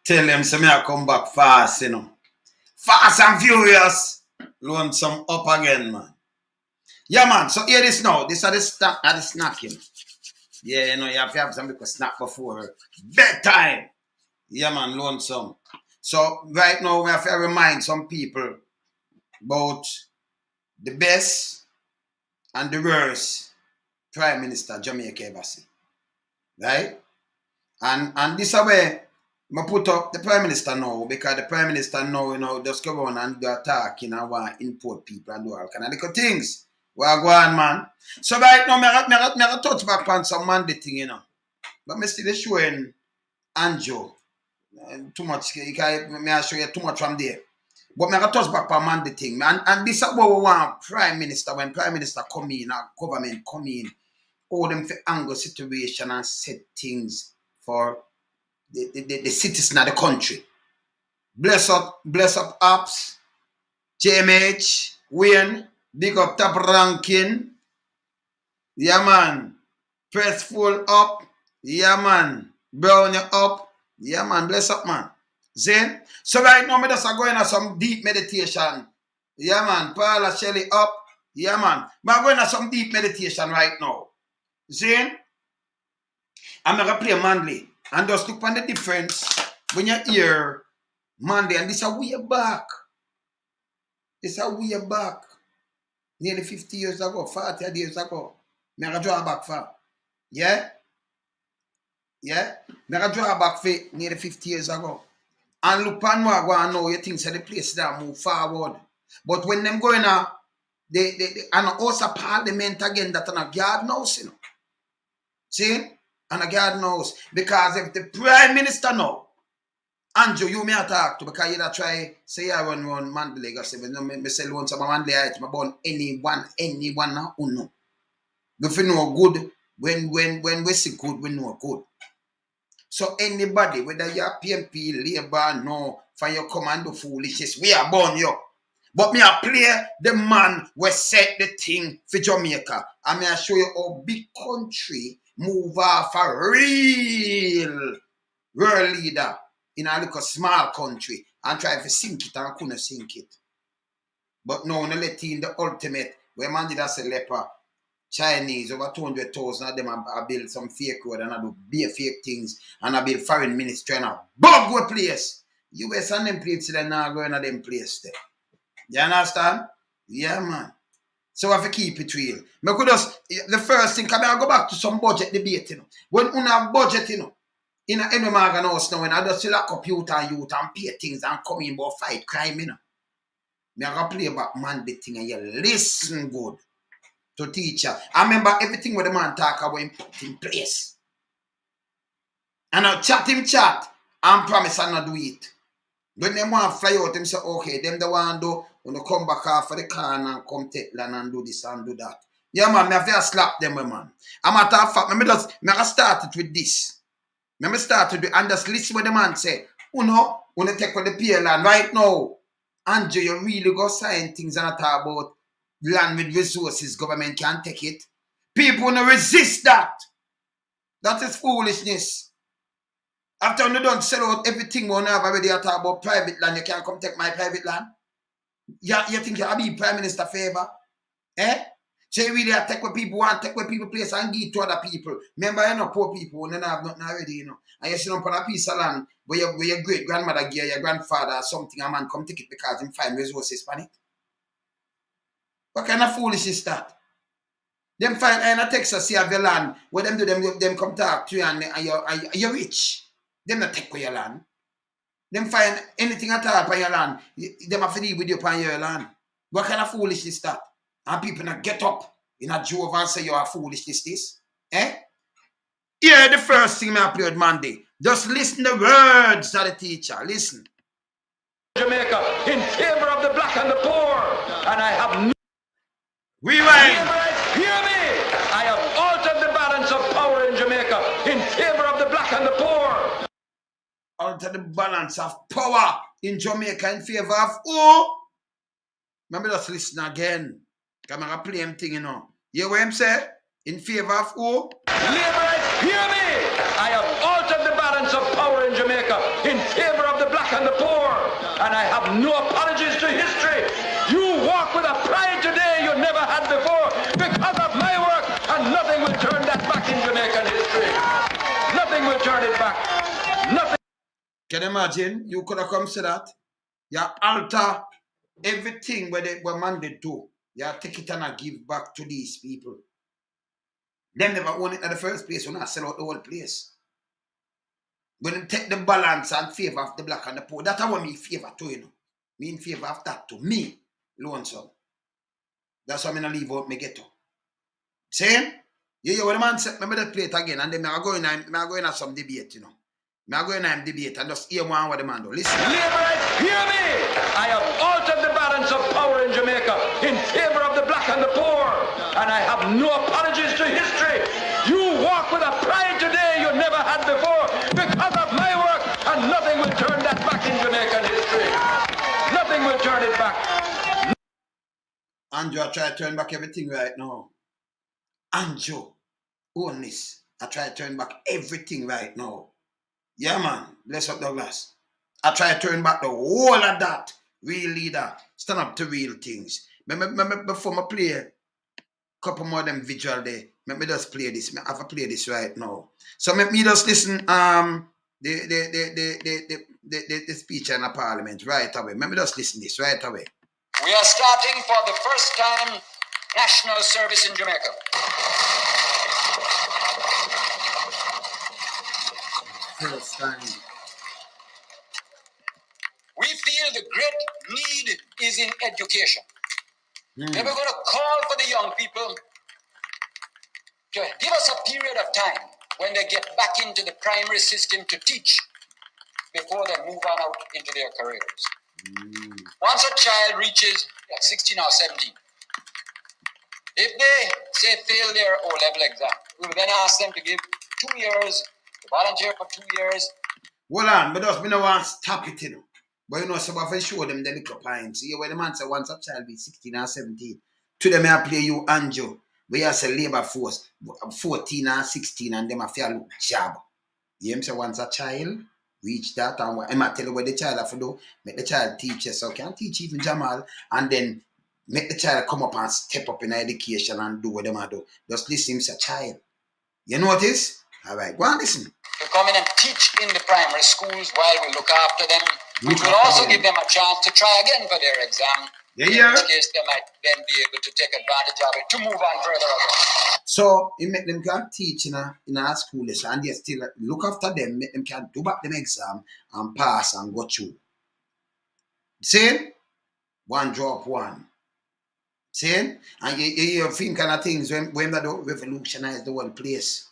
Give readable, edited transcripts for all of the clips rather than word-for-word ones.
Tell them so me I come back fast, you know. Fast and furious. Lonesome up again, man. Yeah, man. So hear this now. This is the snacking. Yeah, you know, you have to have some people snack before bedtime. Yeah, man, lonesome. So right now we have to remind some people about the best and the worst Prime Minister Jamaica ever see. Right? And this is where I put up the Prime Minister now, because the Prime Minister now, you know, just go on and do attack, you know, want import people and do all kind of little things. Well, go on, man. So right now, I touch back on some Monday thing, you know. But I still showing Andrew too much. I show you too much from there. But I touch back on Monday thing. And this is what we want Prime Minister, when Prime Minister come in, our government come in, all them for angle situation and set things for the citizen of the country. Bless up apps, JMH, Wayne, big up top ranking. Yeah, man. Press full up. Yeah, man. Brown you up. Yeah, man. Bless up, man. Zane. So right now, I'm just going on some deep meditation. Yeah, man. Paula Shelley up. Yeah, man. I'm going on some deep meditation right now. Zane. I'm going to play Manley. And just look on the difference when you hear Manley. And this is a way back. This is a way back. Nearly 50 years ago, 40 years ago. I'm going to draw back for. Yeah? Yeah? I'm going to draw back for nearly 50 years ago. And look on what I want to know, you think so the place that move forward. But when them going on, they and also parliament again, that on a guard knows, you know. See? And a guard knows. Because if the Prime Minister know, Andrew, you may talk to, because you don't try, say I run Manley, I say, me say loan some Manley, I born anyone now, uno. If you know good, when we see good, we know good. So anybody, whether you're PMP, Labour, no, for your commando foolishness, we are born you. But me I play the man who set the thing for Jamaica. And me I show you how big country move off a real world leader in a little small country and try to sink it and couldn't sink it. But now, no let in the ultimate, where man did as a leper, Chinese, over 200,000 of them I build some fake road and I do be fake things and I build foreign ministry and a bug with place. US and them places they're not going to them place there. You understand? Yeah, man. So I have to keep it real. I could just, the first thing, I go back to some budget debate, you know. When you have budget, you know, in a any Morgan house now, when I just lock up youth and pay things and come in but fight crime, you know. I have to play back man the thing and you listen good to teacher. I remember everything what the man talk about him put in place. And I chat and promise I not do it. When them want to fly out, them say, okay, them the one do, when they come back off for the car and come take land and do this and do that. Yeah, man, I have to slap them, man. I'm at a fact, I started with this. I started with, and just listen what the man say. You know, when they take with the PL land right now, Andrew, you really go sign things and talk about land with resources, government can't take it. People will resist that. That is foolishness. After you don't sell out everything we have already talk about private land, you can't come take my private land. You think you'll be Prime Minister favor? Eh? So you really take what people want, take what people place and give to other people. Remember, you know, poor people, when they have nothing already, you know. And you sit on a piece of land where your great grandmother gave your grandfather or something, a man come take it because he find resources on it. What kind of foolish is that? Them find in Texas, you have your land, where them do them come talk to you and you're rich. Them not take away your land. Them find anything at all on your land. Them have to deal with you upon your land. What kind of foolishness is that? And people not get up in a drove and say you are foolishness this. Eh? Yeah, the first thing I played Monday. Just listen the words of the teacher. Listen. Jamaica in favor of the black and the poor. And I have no... Rewind. Hear me! I have altered the balance of power in Jamaica in favor of the black and the poor. Alter the balance of power in Jamaica in favor of who? Remember, just listen again. Come and play him thing, you know. You hear what I'm saying? In favor of who? Labour, hear me! I have altered the balance of power in Jamaica in favor and I have no apologies to history. You walk with a pride today you never had before because of my work, and nothing will turn that back in Jamaican history. Nothing will turn it back. Nothing. Can you imagine? You could have come to that. You alter everything where man did do. You take it and give back to these people. Them never own it in the first place when I sell out the whole place. When you take the balance and favor of the black and the poor, that's what me favor to, you know. Me in favor of that to me, lonesome. That's why I'm going to leave out my ghetto. Same? Yeah, when the man said, remember that plate again, and then I'm going to some debate, you know. I'm going to debate and just hear one what the man do. Listen. Labourers, hear me! I have altered the balance of power in Jamaica in favor of the black and the poor, and I have no apologies to history. You walk with a pride today you never had before because of my work, and nothing will turn that back in Jamaican history. Nothing will turn it back. Andrew, I try to turn back everything right now. Andrew Holness, I try to turn back everything right now. Yeah, man. Bless up Douglas. I try to turn back the whole of that. Real leader. Stand up to real things. Before I play a couple more of them visual there, let me just play this. I have to play this right now. So let me just listen the speech in the parliament right away. Let me just listen this right away. We are starting for the first time national service in Jamaica. First time. We feel the great need is in education. And we're going to call for the young people to give us a period of time when they get back into the primary system to teach before they move on out into their careers. Once a child reaches 16 or 17, if they say fail their O-level exam, we will then ask them to give 2 years, to volunteer for 2 years. Hold on, but just me no want to stop it, you know. But you know, so if I show them the little points, see where the man say once a child be 16 or 17, to them I play you Andrew, we are say labor force 14 or 16 and them a fair look job. You say once a child reach that and what I tell you what the child have to do, make the child teach you, so can teach even Jamal and then make the child come up and step up in education and do what them do. Just listen to a child. You notice? All right, go and listen. To come in and teach in the primary schools while we look after them, which will also give them a chance to try again for their exam. Yeah. In which case they might then be able to take advantage of it to move on further again. So he make them can teach in a school lesson and they still look after them, make them can do back them exam and pass and go through. See? One drop one. See? And you think kind of things when they do revolutionize the whole place.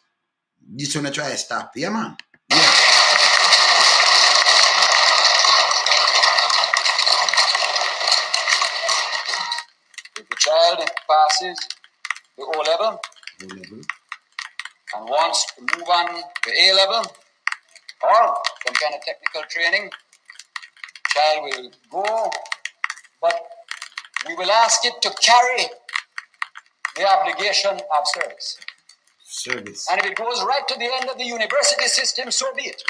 This one try to stop. Yeah, man. Yeah. If the child passes the O-level and wants to move on to A-level or some kind of technical training, child will go, but we will ask it to carry the obligation of service. And if it goes right to the end of the university system, so be it.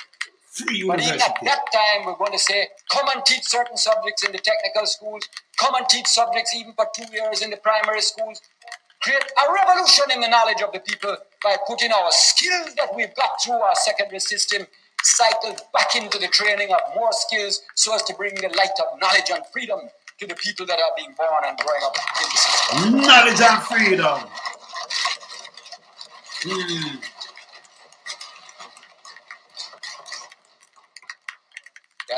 But even at that time, we're going to say, come and teach certain subjects in the technical schools, come and teach subjects even for 2 years in the primary schools. Create a revolution in the knowledge of the people by putting our skills that we've got through our secondary system cycled back into the training of more skills so as to bring the light of knowledge and freedom to the people that are being born and growing up in the system. Knowledge and freedom. I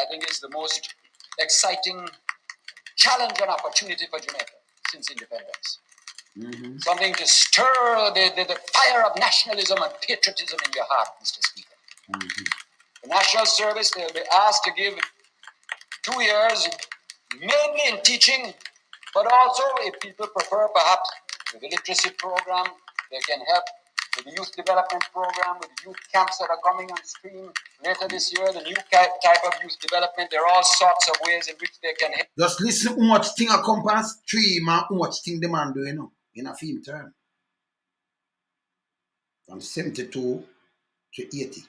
think it's the most exciting challenge and opportunity for Jamaica since independence. Something to stir the fire of nationalism and patriotism in your heart, Mr. Speaker. The National Service, they'll be asked to give 2 years, mainly in teaching, but also, if people prefer, perhaps, with the literacy program, they can help with the youth development program, with the youth camps that are coming on stream later this year, the new type of youth development. There are all sorts of ways in which they can help. Just listen how much thing a come past stream and how much thing the man do, you know, in a film term. From 72 to 80.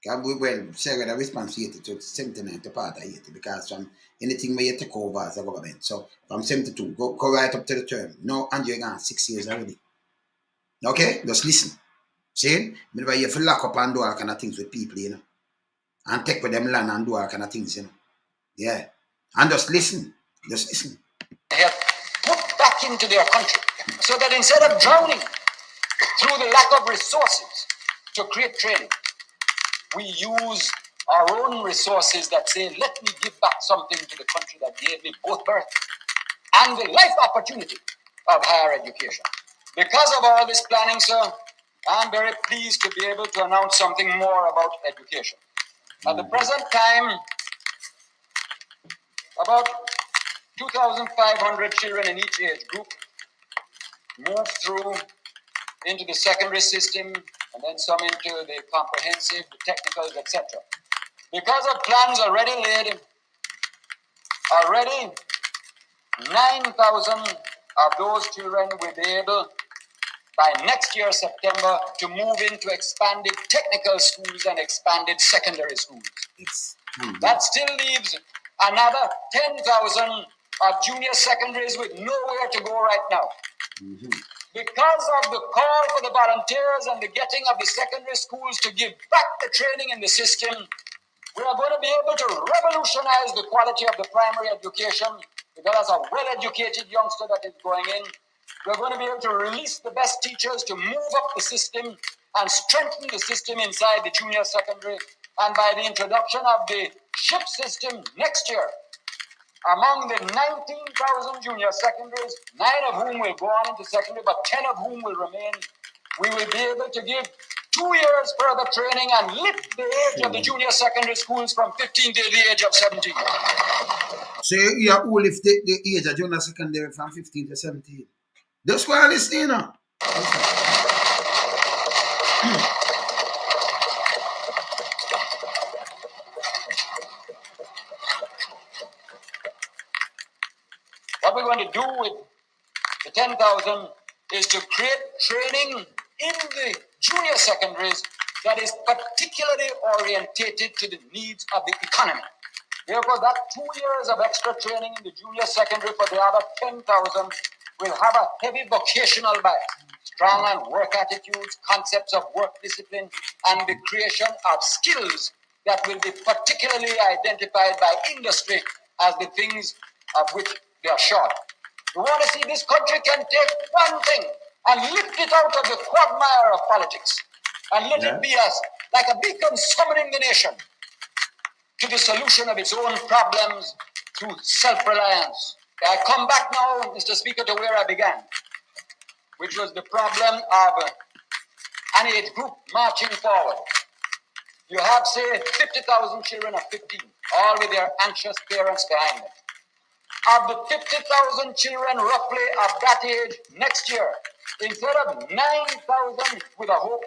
Well, share the responsibility to 79 to part of 80 because from anything where you take over as a government. So from 72, go right up to the term. No, and you're gone 6 years already. Okay? Just listen. See? Whenever you feel lock up and do all kind of things with people, you know. And take with them land and do all kind of things, you know. Yeah. And just listen. Just listen. They have put back into their country so that instead of drowning through the lack of resources to create training, we use our own resources that say, let me give back something to the country that gave me both birth and the life opportunity of higher education. Because of all this planning, sir, I'm very pleased to be able to announce something more about education. At the present time, about 2,500 children in each age group move through into the secondary system and then some into the comprehensive, the technicals, etc. Because of plans already laid, already 9,000 of those children will be able, by next year, September, to move into expanded technical schools and expanded secondary schools. That still leaves another 10,000 of junior secondaries with nowhere to go right now. Because of the call for the volunteers and the getting of the secondary schools to give back the training in the system, we are going to be able to revolutionize the quality of the primary education because a well-educated youngster that is going in, we're going to be able to release the best teachers to move up the system and strengthen the system inside the junior secondary. And by the introduction of the SHIP system next year, among the 19,000 junior secondaries, 9 of whom will go on into secondary, but 10 of whom will remain, we will be able to give 2 years further training and lift the age of the junior secondary schools from 15 to the age of 17. So you are who lift the age of junior secondary from 15 to 17. Just go and listen, you know. What we're going to do with the 10,000 is to create training in the junior secondaries that is particularly orientated to the needs of the economy. Therefore, that 2 years of extra training in the junior secondary for the other 10,000 will have a heavy vocational bias, strong on work attitudes, concepts of work discipline, and the creation of skills that will be particularly identified by industry as the things of which they are short. We want to see this country can take one thing and lift it out of the quagmire of politics and let it be as like a beacon summoning the nation to the solution of its own problems through self-reliance. I come back now, Mr. Speaker, to where I began, which was the problem of an age group marching forward. You have, say, 50,000 children of 15, all with their anxious parents behind them. Of the 50,000 children roughly of that age next year, instead of 9,000 with a hope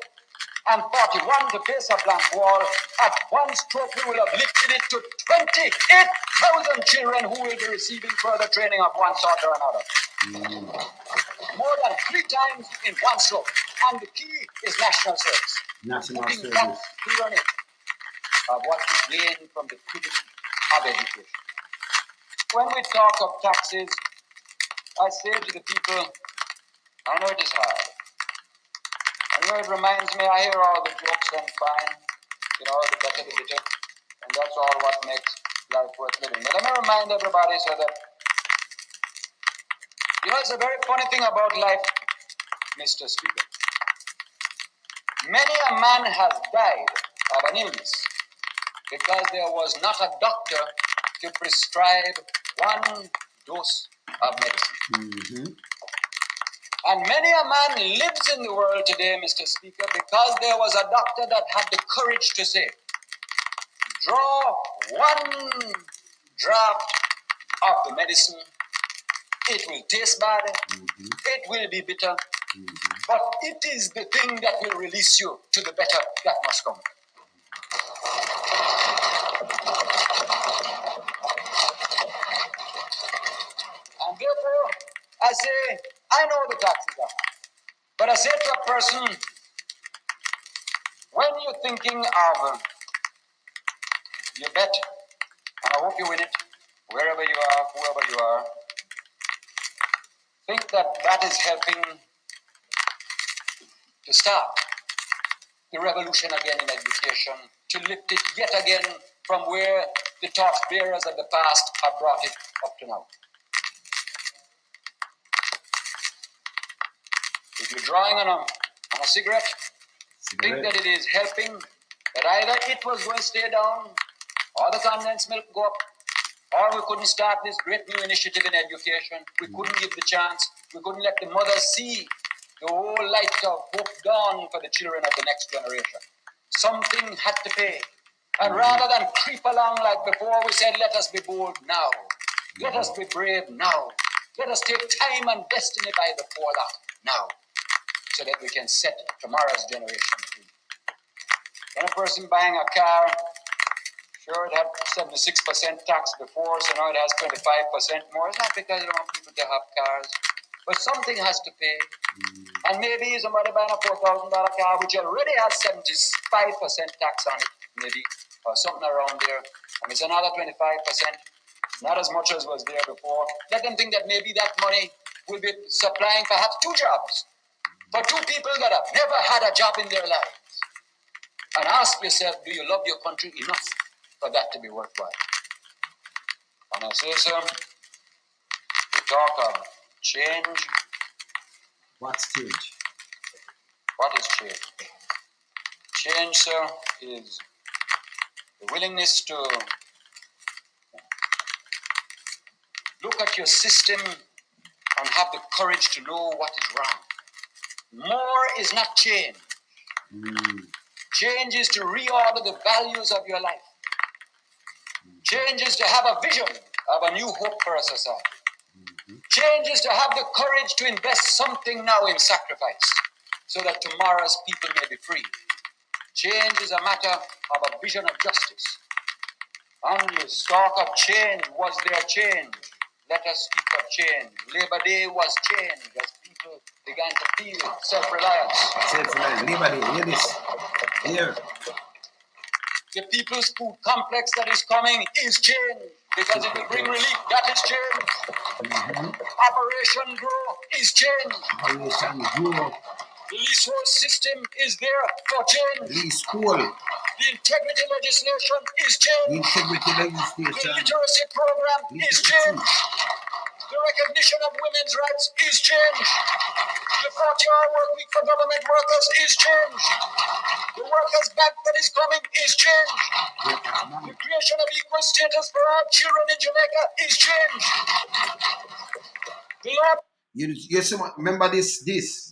and 41 to face a blank wall, at one stroke we will have lifted it to 28,000 children who will be receiving further training of one sort or another. More than 3 times in one stroke. And the key is national service. National service. service. Of what we gain from the privilege of education. When we talk of taxes, I say to the people, I know it is hard. I know it reminds me, I hear all the jokes and fine, the better the bitter, and that's all what makes life worth living. But let me remind everybody so that, it's a very funny thing about life, Mr. Speaker. Many a man has died of an illness because there was not a doctor to prescribe one dose of medicine. And many a man lives in the world today, Mr. Speaker, because there was a doctor that had the courage to say, draw one drop of the medicine, it will taste bad, it will be bitter, but it is the thing that will release you to the better that must come. And therefore, I say, I know the taxes are high, but I say to a person, when you're thinking of you bet, and I hope you win it, wherever you are, whoever you are. Think that that is helping to start the revolution again in education, to lift it yet again from where the torch bearers of the past have brought it up to now. If you're drawing on a cigarette, think that it is helping, that either it was going to stay down, or the condensed milk go up, or we couldn't start this great new initiative in education. We couldn't give the chance. We couldn't let the mothers see the whole light of hope dawn for the children of the next generation. Something had to pay. And rather than creep along like before, we said, let us be bold now. Let us be brave now. Let us take time and destiny by the forelock now, so that we can set tomorrow's generation free. When a person buying a car, sure, it had 76% tax before, so now it has 25% more. It's not because they don't want people to have cars, but something has to pay. And maybe somebody buying a $4,000 car, which already has 75% tax on it, maybe, or something around there, and it's another 25%, not as much as was there before. Let them think that maybe that money will be supplying perhaps 2 jobs for 2 people that have never had a job in their lives. And ask yourself, do you love your country enough for that to be worthwhile? And I say, sir, we talk of change. What's change? What is change? Change, sir, is the willingness to look at your system and have the courage to know what is wrong. More is not change. Change is to reorder the values of your life. Change is to have a vision of a new hope for a society. Change is to have the courage to invest something now in sacrifice, so that tomorrow's people may be free. Change is a matter of a vision of justice. On the stalk of change, was there change? Let us speak of change. Labor Day was change as people began to feel self-reliance. Self-reliance. Labor Day, hear this. Here. The People's Food Complex that is coming is change, because it will bring relief. That is change. Operation Grow is change. Operation Grow. The leasehold system is there for change. Leasehold. The integrity legislation is change. The integrity The legislation. literacy program is change. The recognition of women's rights is change. The 40-hour work week for government workers is change. The workers' bank that is coming is change. The creation of equal status for all children in Jamaica is change. The law. You remember this,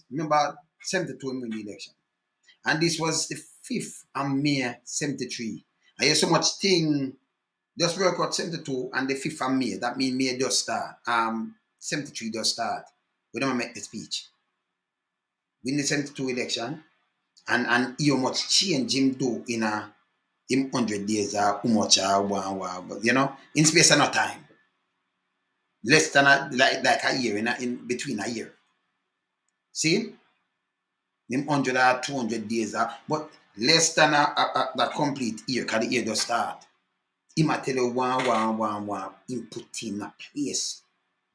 remember 72 in the election. And this was the 5th of May 73. I hear so much thing, just work out 72 and the 5th of May. That means May does start. 73 does start. We don't make the speech. Win the 72 election, and how much change him do in 100 days or how much but you know, in space of no time. Less than like a year, in between a year. See? In 100 or 200 days, but less than a complete year, because the year does start. He might tell you one, in put in a place.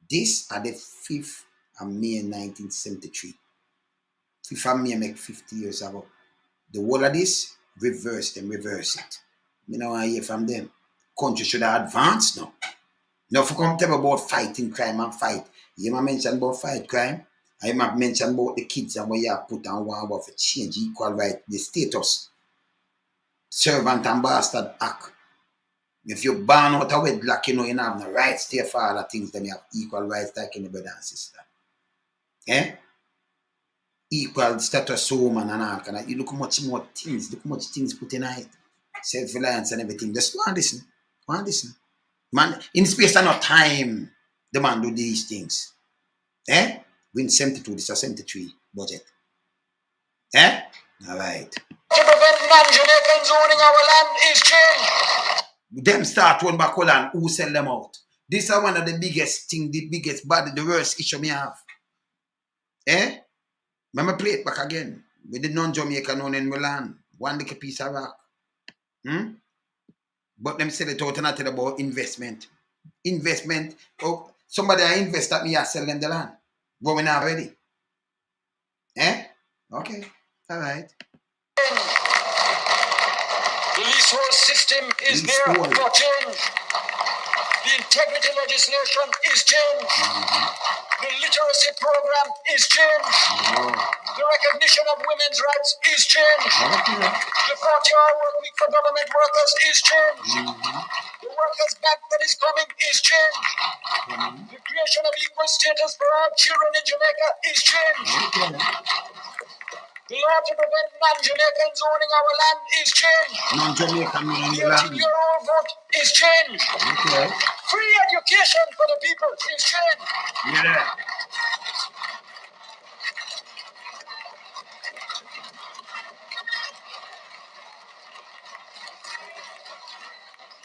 This are the 5th of May 1973. 5th of May make 50 years ago. The whole of this, reverse it. You know, I hear from them. Country should have advanced now. Now, if you come tell about fighting crime and fight, you might mention about fight crime. I might mention about the kids and what you have put on one about for change equal right, the status. Servant and bastard act. If you're born out of wedlock, you know, you don't have no rights to your father, things, then you have equal rights like any brother and sister. Eh? Equal status woman and all kind of. You look much more things, put in it. Self-reliance and everything. Just go and listen. Man, in space and no time, the man do these things. Eh? Win 72, this is a 73 budget. Eh? Alright. To prevent non-Jamaicans owning our land is change. Them start one back and who sell them out. This is one of the biggest thing, the worst issue me have. Eh? Let me play it back again. With the non-Jamaican owning my land. One little piece of rock. But them sell it out and I tell about investment. Investment. Oh, somebody I invest at me, I sell them the land. But we're not ready. Eh? Okay. All right. The leasehold system is there for change. The integrity legislation is changed. The literacy program is changed. The recognition of women's rights is changed. The 40-hour work week for government workers is changed. The workers' bank that is coming is changed. The creation of equal status for all children in Jamaica is changed. The law to prevent non-Jamaicans owning our land is changed. Non-Jamaican owning The the land. 18-year-old vote is changed. Okay. Free education for the people is changed. Yeah.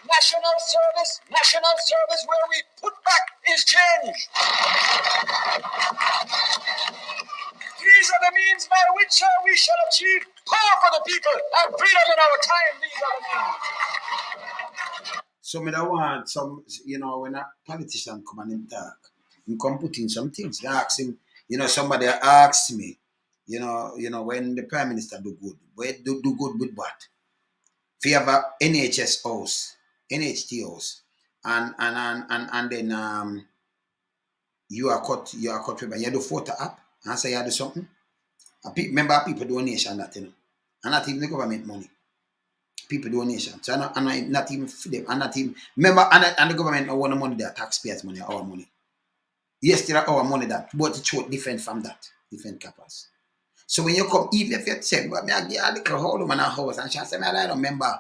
National service where we put back is changed. These are the means by which we shall achieve power for the people and freedom in our time. These are the means. So me don't want some, when a politician come and him talk, him come put in some things. They ask him, somebody asks me, when the Prime Minister do good, do good with what? If you have a NHS house, NHT house, and then you are cut ribbon, you do photo up and say you do something. Remember people donation that, and not even the government money. People donation. So I'm not even for them. I'm not even remember and the government don't want the money that taxpayers' money, our money. Yes, there are our money that, but it's different from that, different capas. So when you come, even if you say, but me I get a little hold of my house, and she say, I don't remember,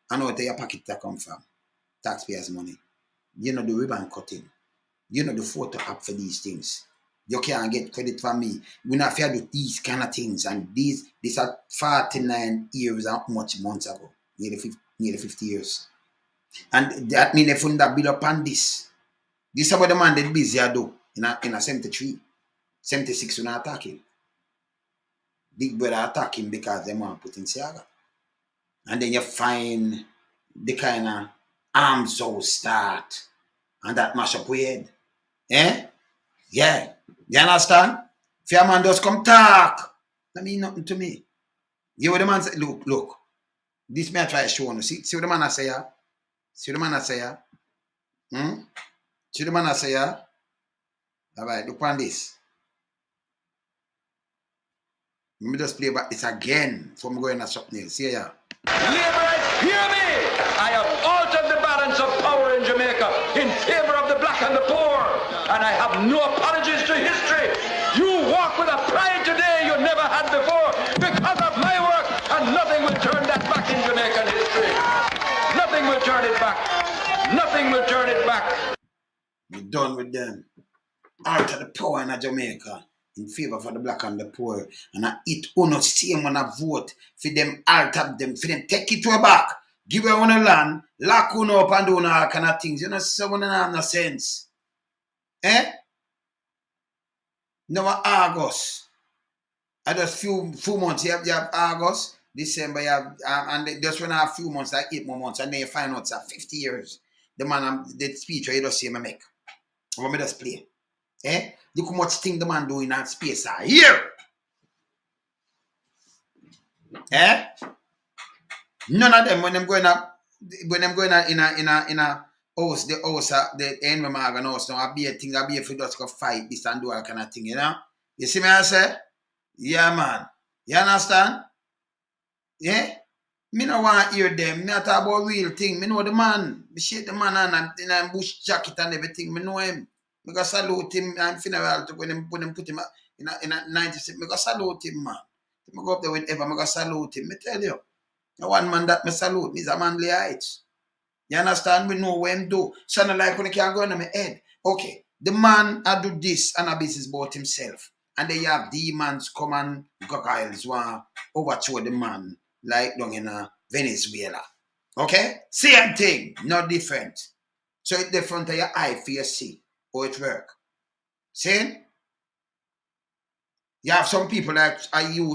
I know where your pocket that come from, taxpayers' money. The ribbon cutting, the photo up for these things. You can't get credit from me. We not fair do these kind of things, and these are 49 years and much months ago, nearly 50 years. And that means they found that build up on this. This is what the man did busy do in a 73, 76 when I attack him. Big brother attack him because they want to put in Siaga. And then you find the kind of arms so start and that mash up weird. Eh? Yeah. You understand? If your man does come talk, that mean nothing to me. You what the man say, look. This may I try to show you. See what the man I say ya? See what the man I say ya? See what the man I say ya? Alright, look on this. Let me just play back this again. So I'm going to something else. See ya. Labourers, hear me! I have altered the balance of power in Jamaica in favor of the black and the poor. And I have no apologies to history. You walk with a pride today you never had before because of my work, and nothing will turn that back in Jamaican history. Nothing will turn it back. Nothing will turn it back. We're done with them. Alter the power in Jamaica in favor for the black and the poor. And I eat uno same when I vote for them, alter them, for them take it to a back. Give her one a land, lock uno up and do all kind of things. So one have no sense. Eh? Now August. I just few months. You have August, December, you have and just when I have few months, like 8 more months, and then you find out it's 50 years. The man the speech you just see me make. I want me just play. Eh? Look how much thing the man do in that space here. Eh? None of them when them going up in a house, the house, the Henry Morgan house, now I be a thing, I be if you just go fight this and do all kind of thing, You see me I say? Yeah, man. You understand? Yeah? Me no want to hear them. Me not talk about real thing. Me know the man. Me shake the man and in a bush jacket and everything. Me know him. Me go salute him and funeral to when them put him in a 96. Me go salute him, man. Me go up there with Eva. Me go salute him. Me tell you. The one man that me salute me is a Manley Ja. You understand? We know what him do. So not like when he can't go in my head. Okay. The man I do this and a business about himself. And then you have demons come and gargoyles want overthrow the man like down in Venezuela. Okay? Same thing, not different. So it's the front of your eye for you see how it work. See? You have some people like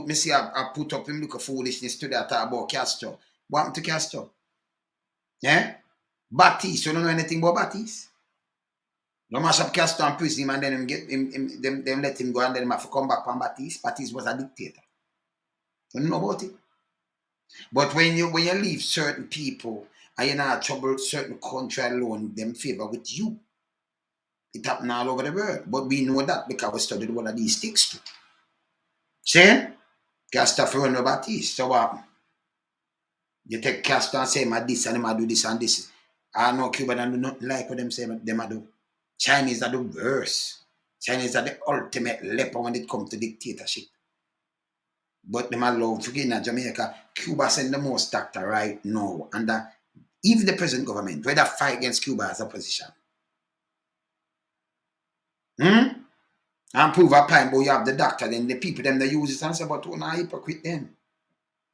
me see I put up him look of foolishness to that talk about Castro. What happened to Castro? Yeah? Baptiste, you don't know anything about Baptiste? No mash up Castro and prison him and then them let him go and then him have to come back from Baptiste. Baptiste was a dictator. You don't know about it? But when you leave certain people and you're not trouble certain country alone, them favor with you. It happen all over the world. But we know that because we studied one of these things too. See? Castro for run Baptiste. So what? You take Castro and say him this and him do this and this. I know Cuba don't do nothing like what them say them do. Chinese are the worst. Chinese are the ultimate leper when it comes to dictatorship. But them alone forgetting that Jamaica, Cuba send the most doctor right now. And even the present government, whether fight against Cuba as opposition. And prove a point, but you have the doctor, then the people them they use it and say, but we're not hypocrite then.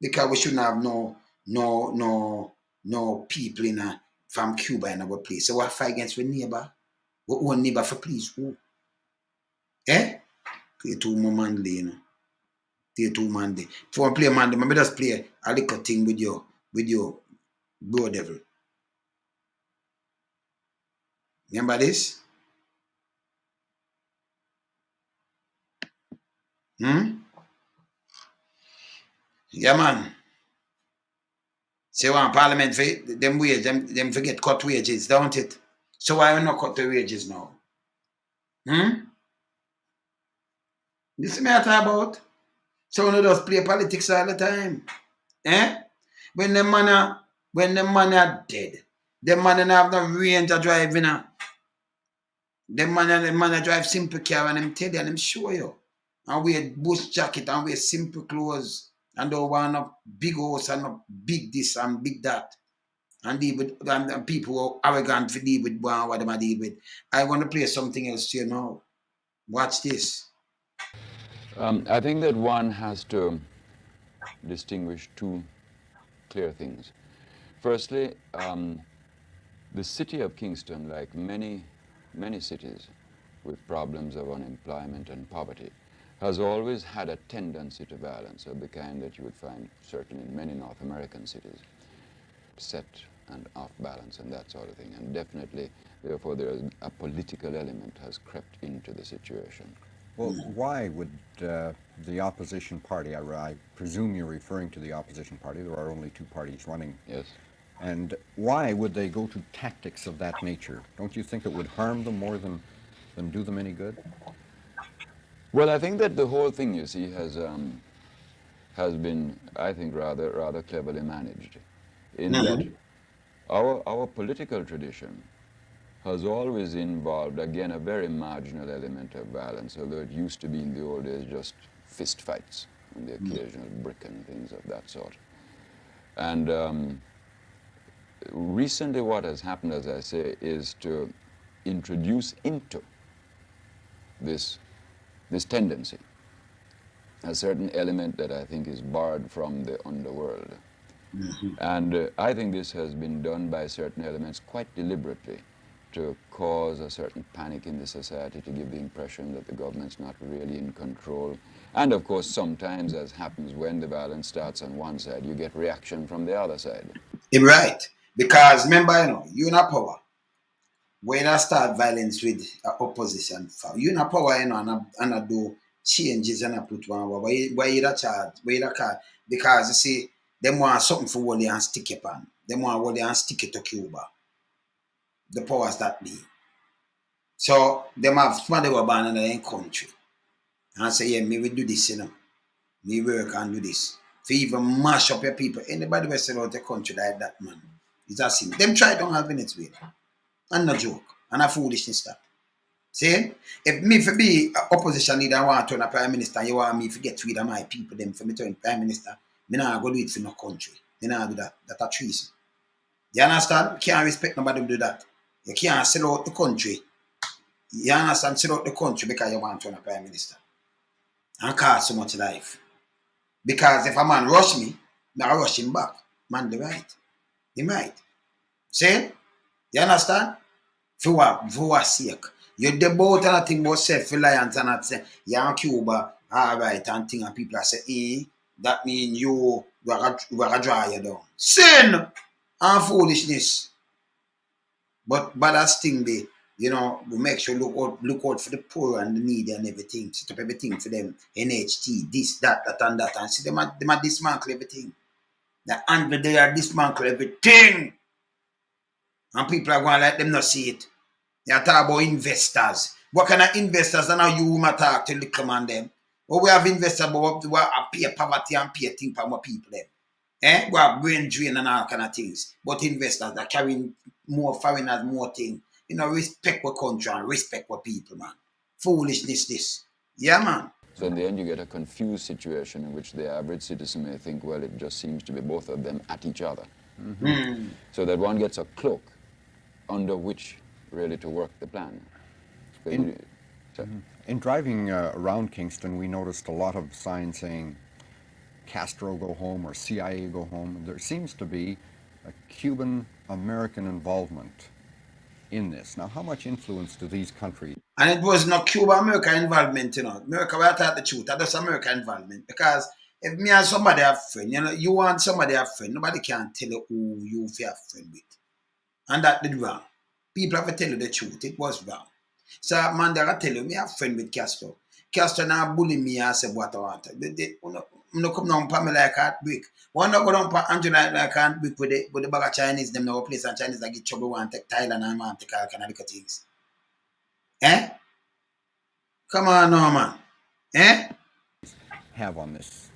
Because we shouldn't have no people in from Cuba in our place. So we fight against our neighbor. We own neighbor for please who? Eh? Play too more Manley, you know. Play too Manley. If you want to play Manley, maybe just play a little thing with your bro devil. Remember this? Yeah, man. Say one parliament for them wage, them forget cut wages, don't it? So why we not cut the wages now? This is me I talk about. So we just play politics all the time. When the man are dead, the man don't have no range to drive, you know. The man drive simple car and them tell you and them show you. And wear bush jacket and wear simple clothes. And don't want a big house and a big this and big that. And deal with and people who are arrogant to deal with what them deal with. I want to play something else to you now. Watch this. I think that one has to distinguish two clear things. Firstly, the city of Kingston, like many cities with problems of unemployment and poverty, has always had a tendency to violence of the kind that you would find certainly in many North American cities, set and off balance and that sort of thing. And definitely, therefore, there is a political element has crept into the situation. Well, why would the opposition party, I presume you're referring to the opposition party, there are only two parties running. Yes. And why would they go to tactics of that nature? Don't you think it would harm them more than do them any good? Well, I think that the whole thing, you see, has been, I think, rather cleverly managed. In that our political tradition has always involved, again, a very marginal element of violence, although it used to be in the old days just fist fights and the occasional brick and things of that sort. And recently what has happened, as I say, is to introduce into this tendency a certain element that I think is borrowed from the underworld. And I think this has been done by certain elements quite deliberately to cause a certain panic in the society, to give the impression that the government's not really in control. And of course, sometimes, as happens when the violence starts on one side, you get reaction from the other side. Right. Because remember, you're in a power. When I start violence with opposition, you're in a power, and I do changes and I put one. Why you that charge? Why you that card? Because you see, them want something for what they and stick it on. Them want what they and stick it to Cuba. The powers that be. So them have somebody were born in their country. And say, yeah, me will do this, Me work and do this. If you even mash up your people, anybody will sell out the country like that, man. It's a sin. Them try don't have minutes with. And no joke. And a foolishness that. See? If me for be opposition leader I want to turn a prime minister and you want me to get rid of my people, them for me to turn prime minister, me not go do it for no country. Me not do that. That's a treason. You understand? You can't respect nobody who do that. You can't sell out the country. You understand? Sell out the country because you want to turn a prime minister. And cost so much life. Because if a man rush me, I rush him back. Man, the right. He might. See? You understand? For what sake? You debate and think about self-reliance and not say, you're in Cuba, all right, and thing, and people say, that means you are going to draw you down. Sin and foolishness. But that thing they, we make sure look out for the poor and the needy and everything. Set up everything for them. NHT, this, that, and that. And see them a dismantle everything. The Andrew they are dismantle everything. And people are going to let them not see it. They are talking about investors. What kind of investors and how you might talk to little man them? Well, we have investors but we pay poverty and pay things for more people them. We have brain drain and all kind of things. But investors are carrying more foreigners, more things. Respect what country and respect what people, man. Foolishness this. Yeah, man. So in the end, you get a confused situation in which the average citizen may think, well, it just seems to be both of them at each other. So that one gets a cloak under which really to work the plan. In driving around Kingston, we noticed a lot of signs saying Castro go home or CIA go home. There seems to be a Cuban-American involvement in this. Now, how much influence do these countries... And it was not Cuba-America involvement, America, we are taught the truth. That's America involvement. Because if me and somebody have friend, you want somebody have friend, nobody can tell you who you have friend with. And that did wrong. People have to tell you the truth. It was wrong. So, man, I tell you, me have friend with Castro. Castro now bully me and say what I want. They come down for me like heartbreak. One not go down for Andrew like heartbreak with the bag of Chinese, them now place and Chinese that get trouble, want to take Thailand and want to take all kind of things. Come on now, man. have on this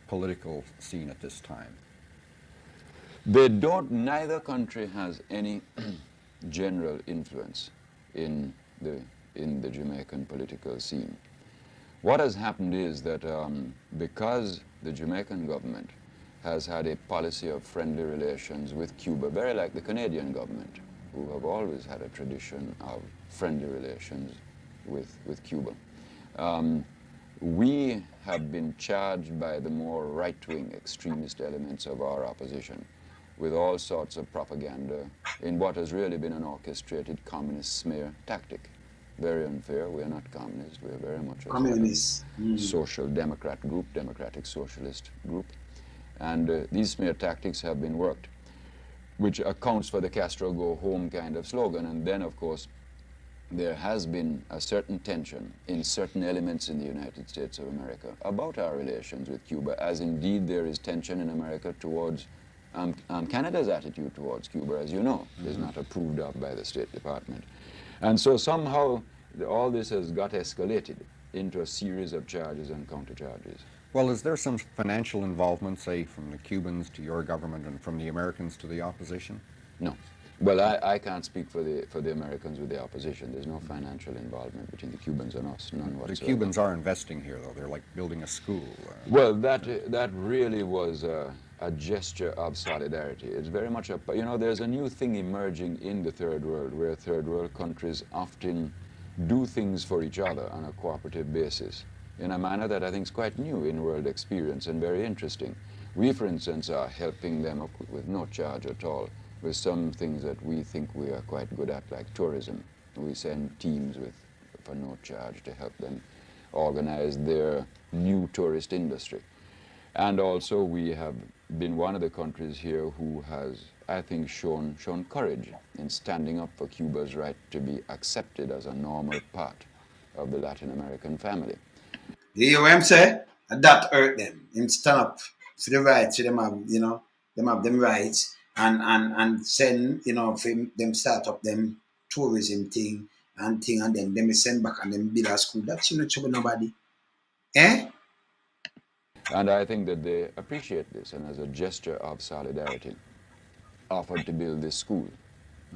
political scene at this time? Neither country has any general influence in the Jamaican political scene. What has happened is that because the Jamaican government has had a policy of friendly relations with Cuba, very like the Canadian government, who have always had a tradition of friendly relations with Cuba. We have been charged by the more right-wing extremist elements of our opposition with all sorts of propaganda in what has really been an orchestrated communist smear tactic. Very unfair. We are not communists. We are very much a social democrat group, democratic socialist group. And these smear tactics have been worked, which accounts for the Castro go home kind of slogan. And then, of course, there has been a certain tension in certain elements in the United States of America about our relations with Cuba, as indeed there is tension in America towards Canada's attitude towards Cuba, as you know, is not approved of by the State Department. And so somehow all this has got escalated into a series of charges and countercharges. Well, is there some financial involvement, say, from the Cubans to your government and from the Americans to the opposition? No. Well, I can't speak for the Americans with the opposition. There's no financial involvement between the Cubans and us, none whatsoever. The Cubans are investing here, though. They're like building a school. Well, that really was a gesture of solidarity. It's very much a, there's a new thing emerging in the Third World, where Third World countries often do things for each other on a cooperative basis in a manner that I think is quite new in world experience and very interesting. We, for instance, are helping them up with no charge at all with some things that we think we are quite good at, like tourism. We send teams for no charge to help them organize their new tourist industry. And also we have been one of the countries here who has, I think, shown courage in standing up for Cuba's right to be accepted as a normal part of the Latin American family. You hear what I'm saying? That hurt them. Him stand up for the rights, so them have them rights and send, for them start up them tourism thing, and then them send back and them build a school. That's not trouble nobody. And I think that they appreciate this, and as a gesture of solidarity, offered to build this school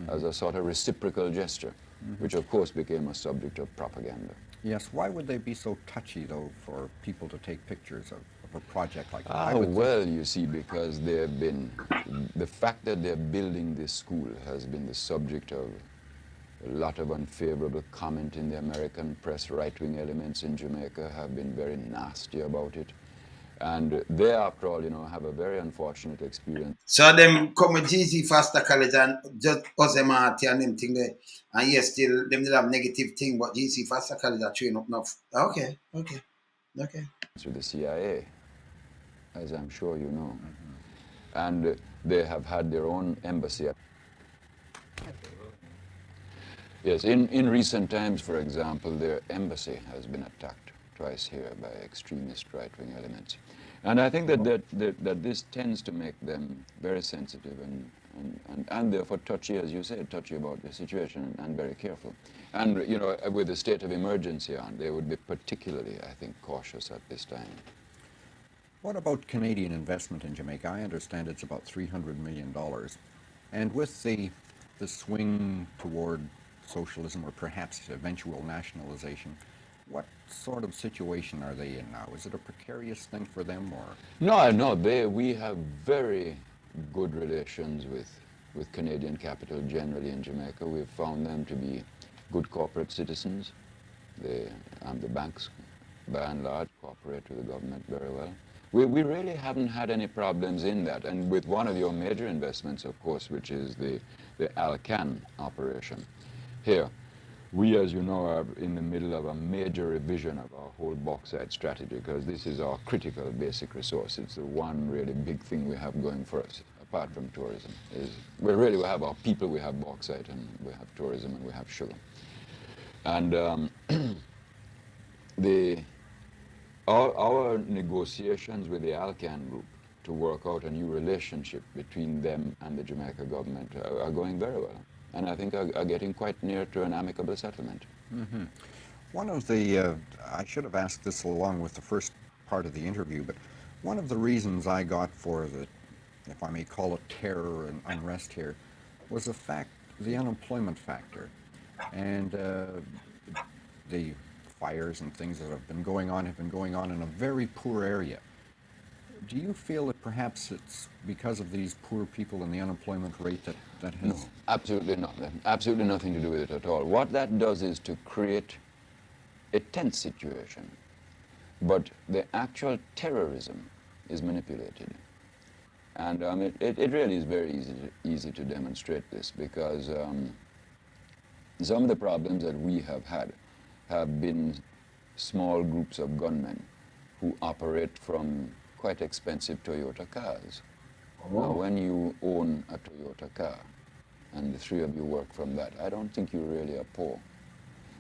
as a sort of reciprocal gesture, which of course became a subject of propaganda. Yes, why would they be so touchy, though, for people to take pictures of a project like that? Well, you see, because the fact that they're building this school has been the subject of a lot of unfavorable comment in the American press. Right-wing elements in Jamaica have been very nasty about it. And they, after all, have a very unfortunate experience. So them come with GC Foster College and just us them and them thing there. And yes, still them still have negative thing, but GC Foster College are train up enough. Okay. Through the CIA, as I'm sure you know. And they have had their own embassy. Yes, in recent times, for example, their embassy has been attacked twice here by extremist right-wing elements. And I think that this tends to make them very sensitive and therefore touchy, as you said, touchy about the situation and very careful. And, you know, with the state of emergency on, they would be particularly, I think, cautious at this time. What about Canadian investment in Jamaica? I understand it's about $300 million. And with the swing toward socialism or perhaps eventual nationalization, what sort of situation are they in now? Is it a precarious thing for them, or? No, we have very good relations with Canadian capital generally in Jamaica. We've found them to be good corporate citizens. The banks, by and large, cooperate with the government very well. We really haven't had any problems in that. And with one of your major investments, of course, which is the Alcan operation here, we, as you know, are in the middle of a major revision of our whole bauxite strategy, because this is our critical basic resource. It's the one really big thing we have going for us, apart from tourism. We have our people, we have bauxite, and we have tourism, and we have sugar. And our negotiations with the Alcan group to work out a new relationship between them and the Jamaica government are going very well, and I think are getting quite near to an amicable settlement. Mm-hmm. One of the, I should have asked this along with the first part of the interview, but one of the reasons I got for the, if I may call it, terror and unrest here was the unemployment factor, and the fires and things that have been going on in a very poor area. Do you feel that perhaps it's because of these poor people and the unemployment rate that has... No, absolutely not. Absolutely nothing to do with it at all. What that does is to create a tense situation. But the actual terrorism is manipulated. And it really is very easy to demonstrate this, because some of the problems that we have had have been small groups of gunmen who operate from quite expensive Toyota cars. Oh. Now, when you own a Toyota car and the three of you work from that, I don't think you really are poor.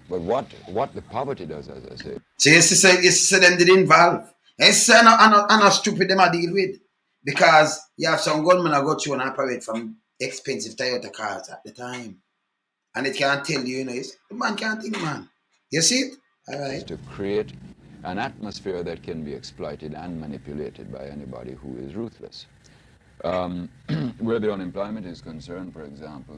But what the poverty does, as I say... So you see them did involve. You see, I'm not stupid them I deal with. Because you have some gunmen that go through and operate from expensive Toyota cars at the time. And it can't tell you, the man can't think, man. You see it? All right. To create an atmosphere that can be exploited and manipulated by anybody who is ruthless. Where the unemployment is concerned, for example,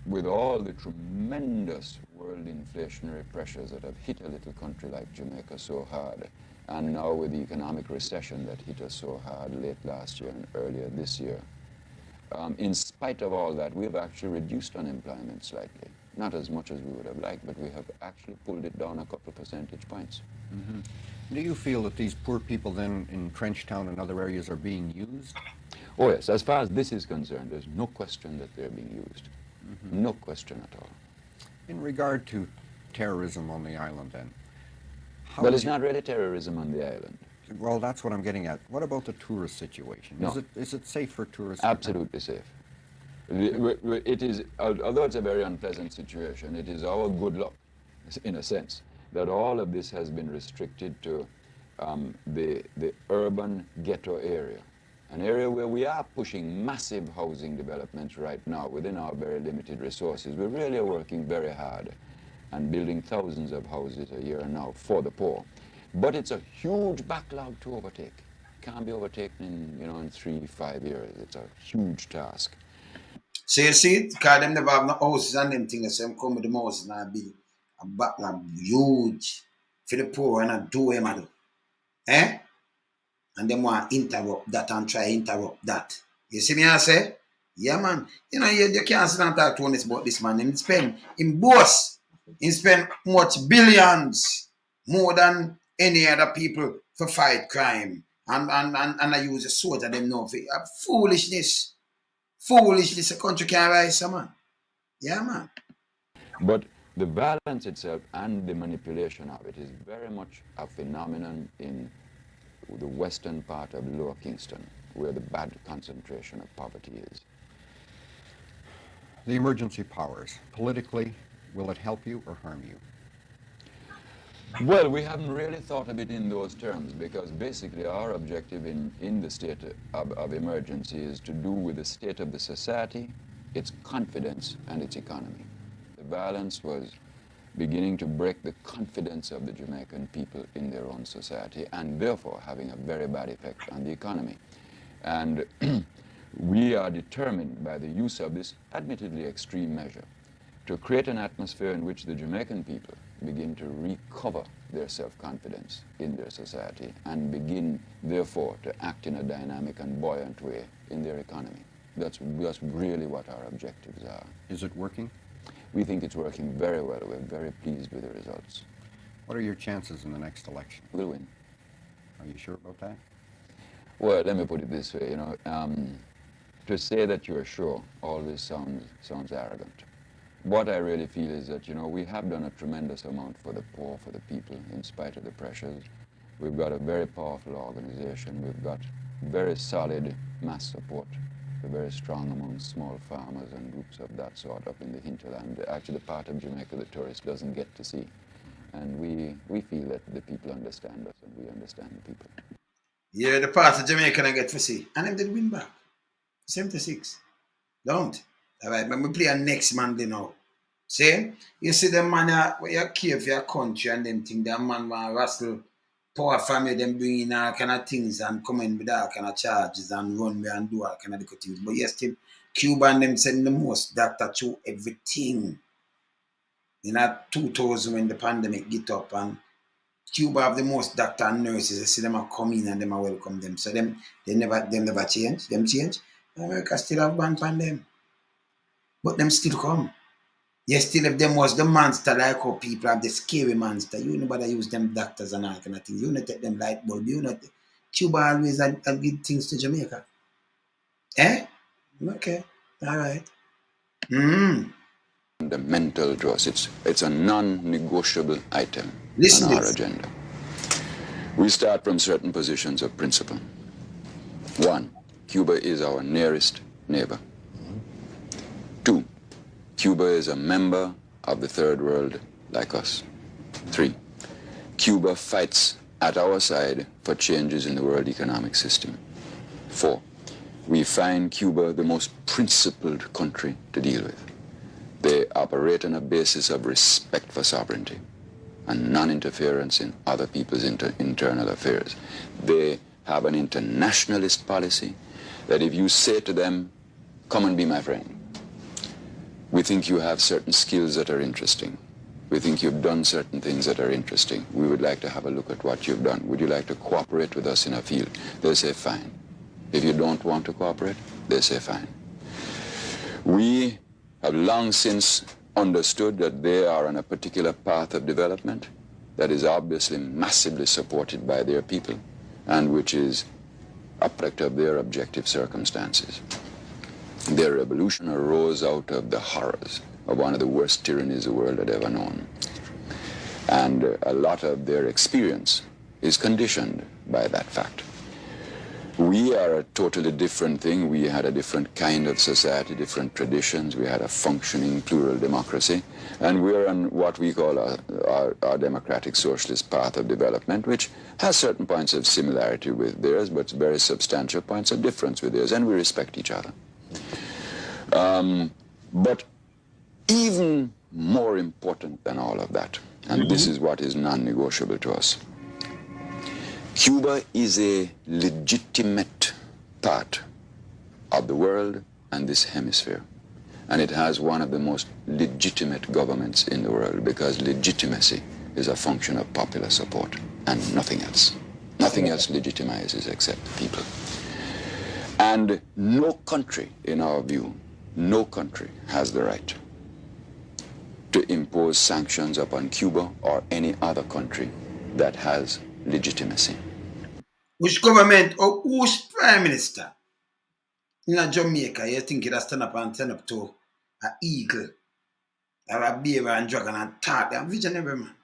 with all the tremendous world inflationary pressures that have hit a little country like Jamaica so hard, and now with the economic recession that hit us so hard late last year and earlier this year, in spite of all that, we've actually reduced unemployment slightly. Not as much as we would have liked, but we have actually pulled it down a couple of percentage points. Mm-hmm. Do you feel that these poor people then in Trenchtown and other areas are being used? Oh yes, as far as this is concerned, there's no question that they're being used. Mm-hmm. No question at all. In regard to terrorism on the island then? Well, it's not really terrorism on the island. Well, that's what I'm getting at. What about the tourist situation? No. Is it safe for tourists? Absolutely safe. It is, although it's a very unpleasant situation, it is our good luck, in a sense, that all of this has been restricted to the urban ghetto area, an area where we are pushing massive housing developments right now within our very limited resources. We really are working very hard and building thousands of houses a year now for the poor. But it's a huge backlog to overtake. Can't be overtaken in 3-5 years. It's a huge task. So you see it, because them never have no houses and them things, so them come with the houses and build a backlog huge for the poor and do them do. Eh? And them want to interrupt that and try to interrupt that. You see me I say? Yeah, man. You can't sit and talk to us about this man. He spend much billions more than any other people for fight crime. And I use a sword of them now for foolishness. Foolishness, a country can't rise, man. Yeah, man. But the violence itself and the manipulation of it is very much a phenomenon in the western part of Lower Kingston, where the bad concentration of poverty is. The emergency powers, politically, will it help you or harm you? Well, we haven't really thought of it in those terms because basically our objective in the state of emergency is to do with the state of the society, its confidence, and its economy. The violence was beginning to break the confidence of the Jamaican people in their own society and therefore having a very bad effect on the economy. And we are determined by the use of this admittedly extreme measure to create an atmosphere in which the Jamaican people begin to recover their self-confidence in their society and begin, therefore, to act in a dynamic and buoyant way in their economy. That's really what our objectives are. Is it working? We think it's working very well. We're very pleased with the results. What are your chances in the next election? We'll win. Are you sure about that? Well, let me put it this way, to say that you're sure always sounds arrogant. What I really feel is that, we have done a tremendous amount for the poor, for the people, in spite of the pressures. We've got a very powerful organization. We've got very solid mass support. We're very strong among small farmers and groups of that sort up in the hinterland, actually the part of Jamaica the tourist doesn't get to see. And we feel that the people understand us and we understand the people. Yeah, the part of Jamaica I get to see. And them did win back. 76. Don't. All right, but we play a next Manley now. See? You see them man where you care for your country and them thing, that man want wrestle poor family, them bring in all kind of things and come in with all kind of charges and run me and do all kind of little things. But yes, still, Cuba and them send the most doctor to everything. In 2000 when the pandemic get up and Cuba have the most doctor and nurses. I see them are come in and them are welcome them. So they never change. Them change. America still have ban on them. But them still come. Yes, still if them was the monster like how people have the scary monster. You nobody use them doctors and all kind of things. You not take them light bulb. You not Cuba always give things to Jamaica. Eh? Okay. All right. Fundamental to us. It's a non-negotiable item Listen on our this. agenda. We start from certain positions of principle. 1, Cuba is our nearest neighbor. 2, Cuba is a member of the third world like us. 3, Cuba fights at our side for changes in the world economic system. 4, we find Cuba the most principled country to deal with. They operate on a basis of respect for sovereignty and non-interference in other people's internal affairs. They have an internationalist policy that if you say to them, come and be my friend, we think you have certain skills that are interesting. We think you've done certain things that are interesting. We would like to have a look at what you've done. Would you like to cooperate with us in a field? They say, fine. If you don't want to cooperate, they say, fine. We have long since understood that they are on a particular path of development that is obviously massively supported by their people and which is a product of their objective circumstances. Their revolution arose out of the horrors of one of the worst tyrannies the world had ever known. And a lot of their experience is conditioned by that fact. We are a totally different thing. We had a different kind of society, different traditions. We had a functioning plural democracy. And we're on what we call our democratic socialist path of development, which has certain points of similarity with theirs, but very substantial points of difference with theirs, and we respect each other. But even more important than all of that, and this is what is non-negotiable to us, Cuba is a legitimate part of the world and this hemisphere. And it has one of the most legitimate governments in the world because legitimacy is a function of popular support and nothing else. Nothing else legitimizes except the people. And no country, in our view, no country has the right to impose sanctions upon Cuba or any other country that has legitimacy. Which government or whose prime minister in Jamaica you think it stand up to an eagle or a beaver and dragon and talk? They're visionary man.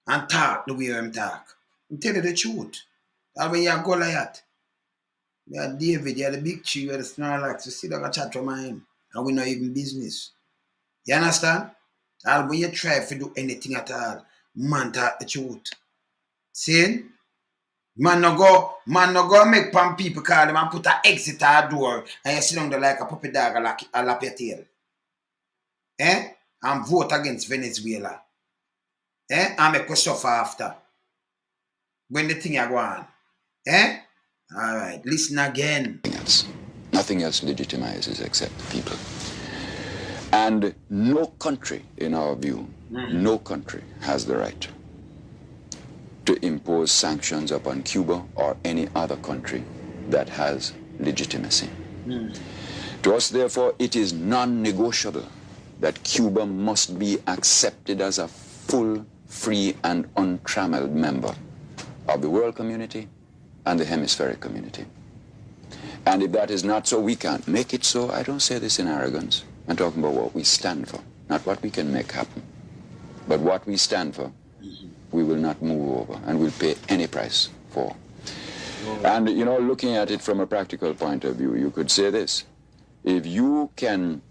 And talk the way them talk. I'm tell you the truth. And when you're Goliath, you're David, you're the big tree, you're the Snorlax, you see that I chat from him. And we not even business. You understand? And when you try to do anything at all, man talk the truth. See? Man no go make pan people call them and put an exit at a door and you sit down there like a puppy dog a lap your tail. And vote against Venezuela. And make us suffer after. When the thing are going. Alright, listen again. Nothing else legitimizes except the people. And no country, in our view, no country has the right to impose sanctions upon Cuba or any other country that has legitimacy. To us, therefore, it is non-negotiable that Cuba must be accepted as a full, free, and untrammeled member of the world community and the hemispheric community. And if that is not so, we can't make it so. I don't say this in arrogance. I'm talking about what we stand for, not what we can make happen, but what we stand for, we will not move over and we'll pay any price for. And, you know, looking at it from a practical point of view, you could say this. If you can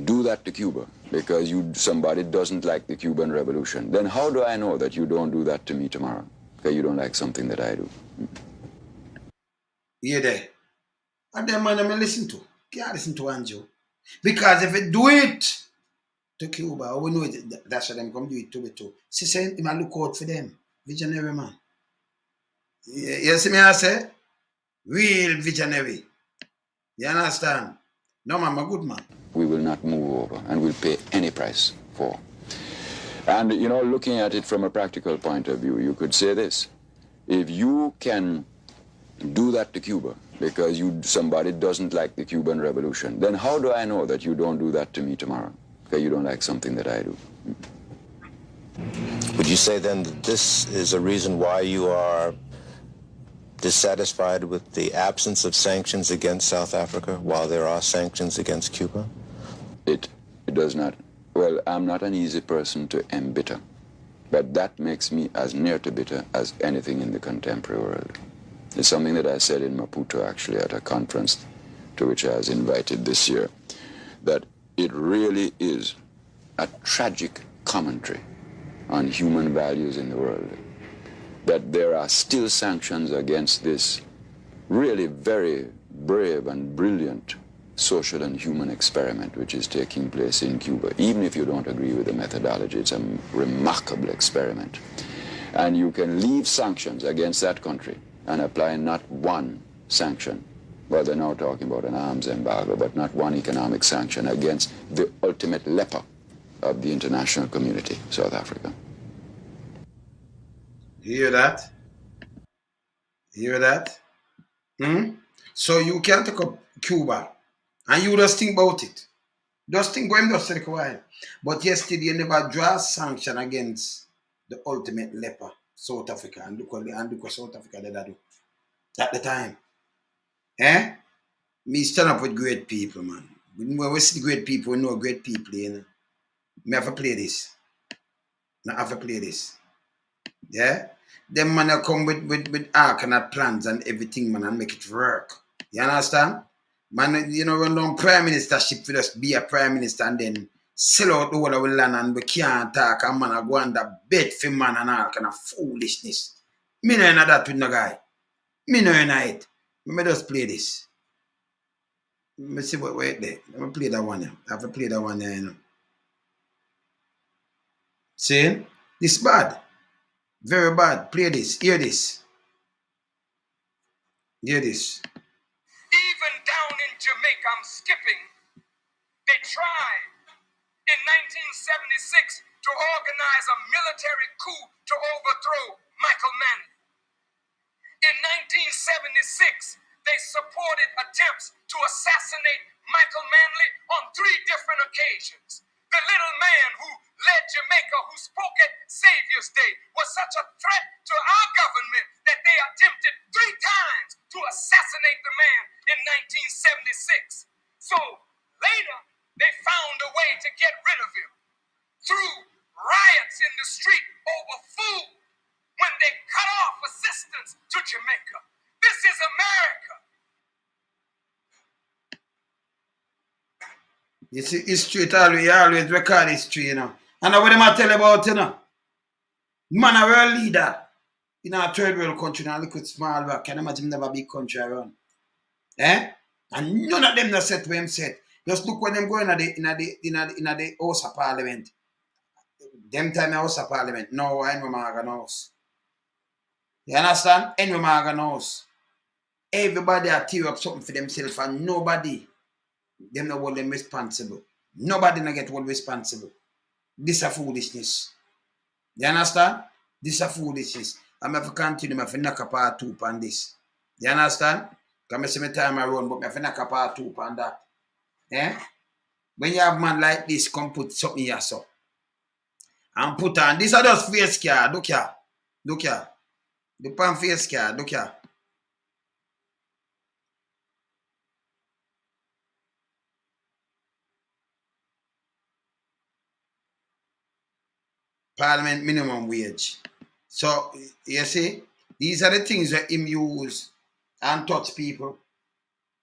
do that to Cuba because somebody doesn't like the Cuban Revolution, then how do I know that you don't do that to me tomorrow? Because you don't like something that I do. Yeah, there. And then man, I listen to. Can't listen to Andrew. Because if you do it to Cuba, we know that's what them come do it to me too. See, say, you might look out for them. Visionary man. You see me I say? Real visionary. You understand? No man, I'm a good man. We will not move over and we'll pay any price for. And, you know, looking at it from a practical point of view, you could say this. If you can do that to Cuba because somebody doesn't like the Cuban Revolution, then how do I know that you don't do that to me tomorrow? Because you don't like something that I do. Would you say then that this is a reason why you are dissatisfied with the absence of sanctions against South Africa while there are sanctions against Cuba? It does not. Well, I'm not an easy person to embitter, but that makes me as near to bitter as anything in the contemporary world. It's something that I said in Maputo, actually, at a conference to which I was invited this year, that it really is a tragic commentary on human values in the world, that there are still sanctions against this really very brave and brilliant social and human experiment which is taking place in Cuba. Even if you don't agree with the methodology, it's a remarkable experiment. And you can leave sanctions against that country and apply not one sanction. Well, they're now talking about an arms embargo, but not one economic sanction against the ultimate leper of the international community, South Africa. You hear that? You hear that? So you can take up Cuba and you just think about it. Just think about it just take a while. But yesterday you never draw sanction against the ultimate leper, South Africa. And look what South Africa did do at the time. Me stand up with great people, man. When we see great people, we know great people, you know. Me have to play this. I have to play this. Yeah? Them man come with arc and plans and everything, man, and make it work. You understand? Man, you know, run down prime ministership for just be a prime minister and then sell out the whole of the land and we can't talk and man I go under bed for man and all kind of foolishness. Me no in that with no guy. Me no in it. Me just play this. Let me see what wait there. Let me play that one here. I have to play that one there, you know. See? This bad. Very bad. Play this. Hear this. Hear this. Even down in Jamaica, I'm skipping. They tried in 1976 to organize a military coup to overthrow Michael Manley. In 1976, they supported attempts to assassinate Michael Manley on 3 different occasions. The little man who led Jamaica, who spoke at Savior's Day, was such a threat to our government that they attempted 3 times to assassinate the man in 1976. So later, they found a way to get rid of him through riots in the street over food when they cut off assistance to Jamaica. This is America. You see, history, you always record history, you know. And what them I tell about, you know. Man, a world leader in a third world country, in a little small rock. Can you imagine never big country around? Eh? And none of them not set where him set. Just look when them go in the House of Parliament. Them time in House of Parliament. No, I know Morgan House. You understand? Henry Morgan House. Everybody are tear up something for themselves and nobody, them not hold them responsible. Nobody not get hold responsible. This is foolishness. You understand? This is foolishness. I'm going to continue, I'm going to knock a part 2 on this. You understand? Because I see my time around, but I'm going to knock a part 2 on that. Eh? When you have man like this, come put something here, so. And put on, this are just face card, look here. Look here. The pan face card, look here. Parliament minimum wage. So, you see, these are the things that him use and touch people.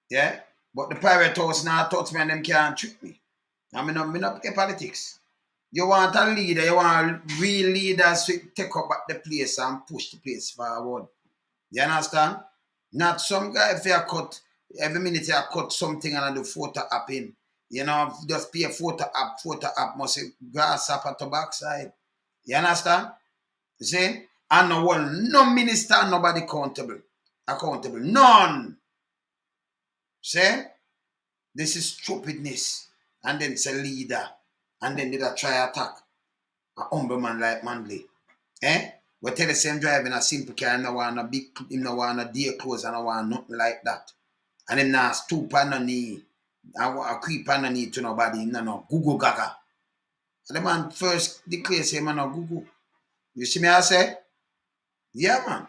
Yeah? But the private house now touch me and them can't trick me. I mean, I'm not play politics. You want a leader, you want real leaders to take up the place and push the place forward. You understand? Not some guy if you cut, every minute you cut something and do photo up in. You know, just pay a photo up must say grass up at the backside. You understand? You see? And no minister, nobody accountable. None. See? This is stupidness. And then it's a leader. And then they try attack a humble man like Manley. Eh? We tell the same driving a simple car, no want a big, him no want a dear clothes and no want nothing like that. And him now stoop on the knee. I want a creep on the knee to nobody. No, Google gaga. And the man first declares him no Google. You see me I say? Yeah, man.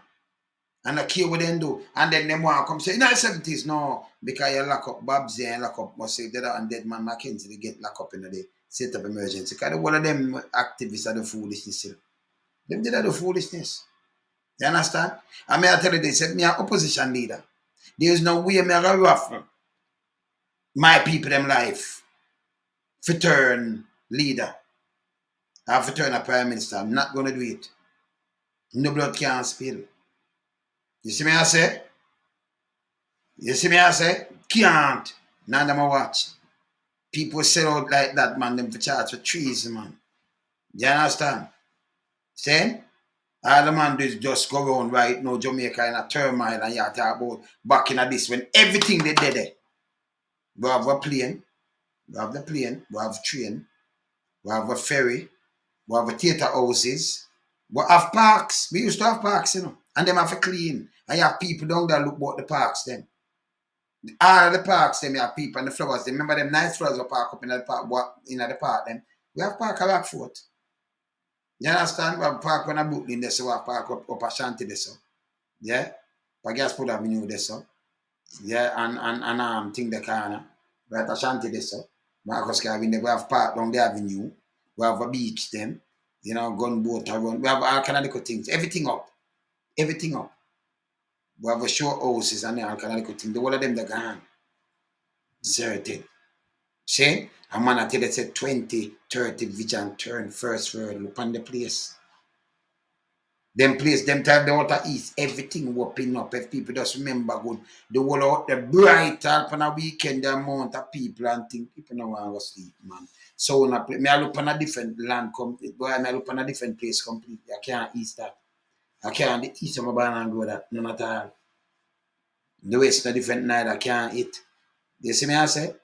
And I care what they do. And then them want to come say, in the 70s, no, because you lock up Babsy and lock up, must say, dead and dead man Mackenzie, they get locked up in the state of emergency. Because one of them activists are the foolishness. Them did the foolishness. You understand? And may I tell you this, if me an opposition leader, there is no way me a ruffle my people them life for turn leader. I have to turn a prime minister. I'm not going to do it. No blood can't spill. You see me I say? You see me I say? Can't. None of them watch. People sell out like that, man, them for charge for treason, man. You understand? See? All the man do is just go around right now, Jamaica in a turmoil, and you talk about back in this when everything they did there. We have a plane, we have the plane, we have a train, we have a ferry, we have a theatre houses, we have parks. We used to have parks, you know, and them have to clean. And you have people down there look about the parks, them. All of the parks, them, you have people and the flowers. Them. Remember them nice flowers that park up in the park, them. We have park at Rockfort. You understand? We have park on a Brooklyn there, so we have park up Ashanti there, so. Yeah? Pagasford Avenue there, so. Yeah, and thing the corner. Right Ashanti there, so. Marcus Carvin there, we have park down the avenue. We have a beach them. You know, gunboat around. We have all kind of little things. Everything up. Everything up. We have a show houses and all kind of little things. The whole of them they're gone. Certain. See? A man I tell you say 2030 vision turn first world. Look on the place. Them place, them time the outer east, everything open up. If people just remember good. The whole out the bright up on a weekend, the amount of people and things. People don't want to sleep, man. So me I look on a different land boy, I look on a different place completely. I can't east that. I can't east of my banana and go that. None at all. The west a different night, I can't eat. You see me I say?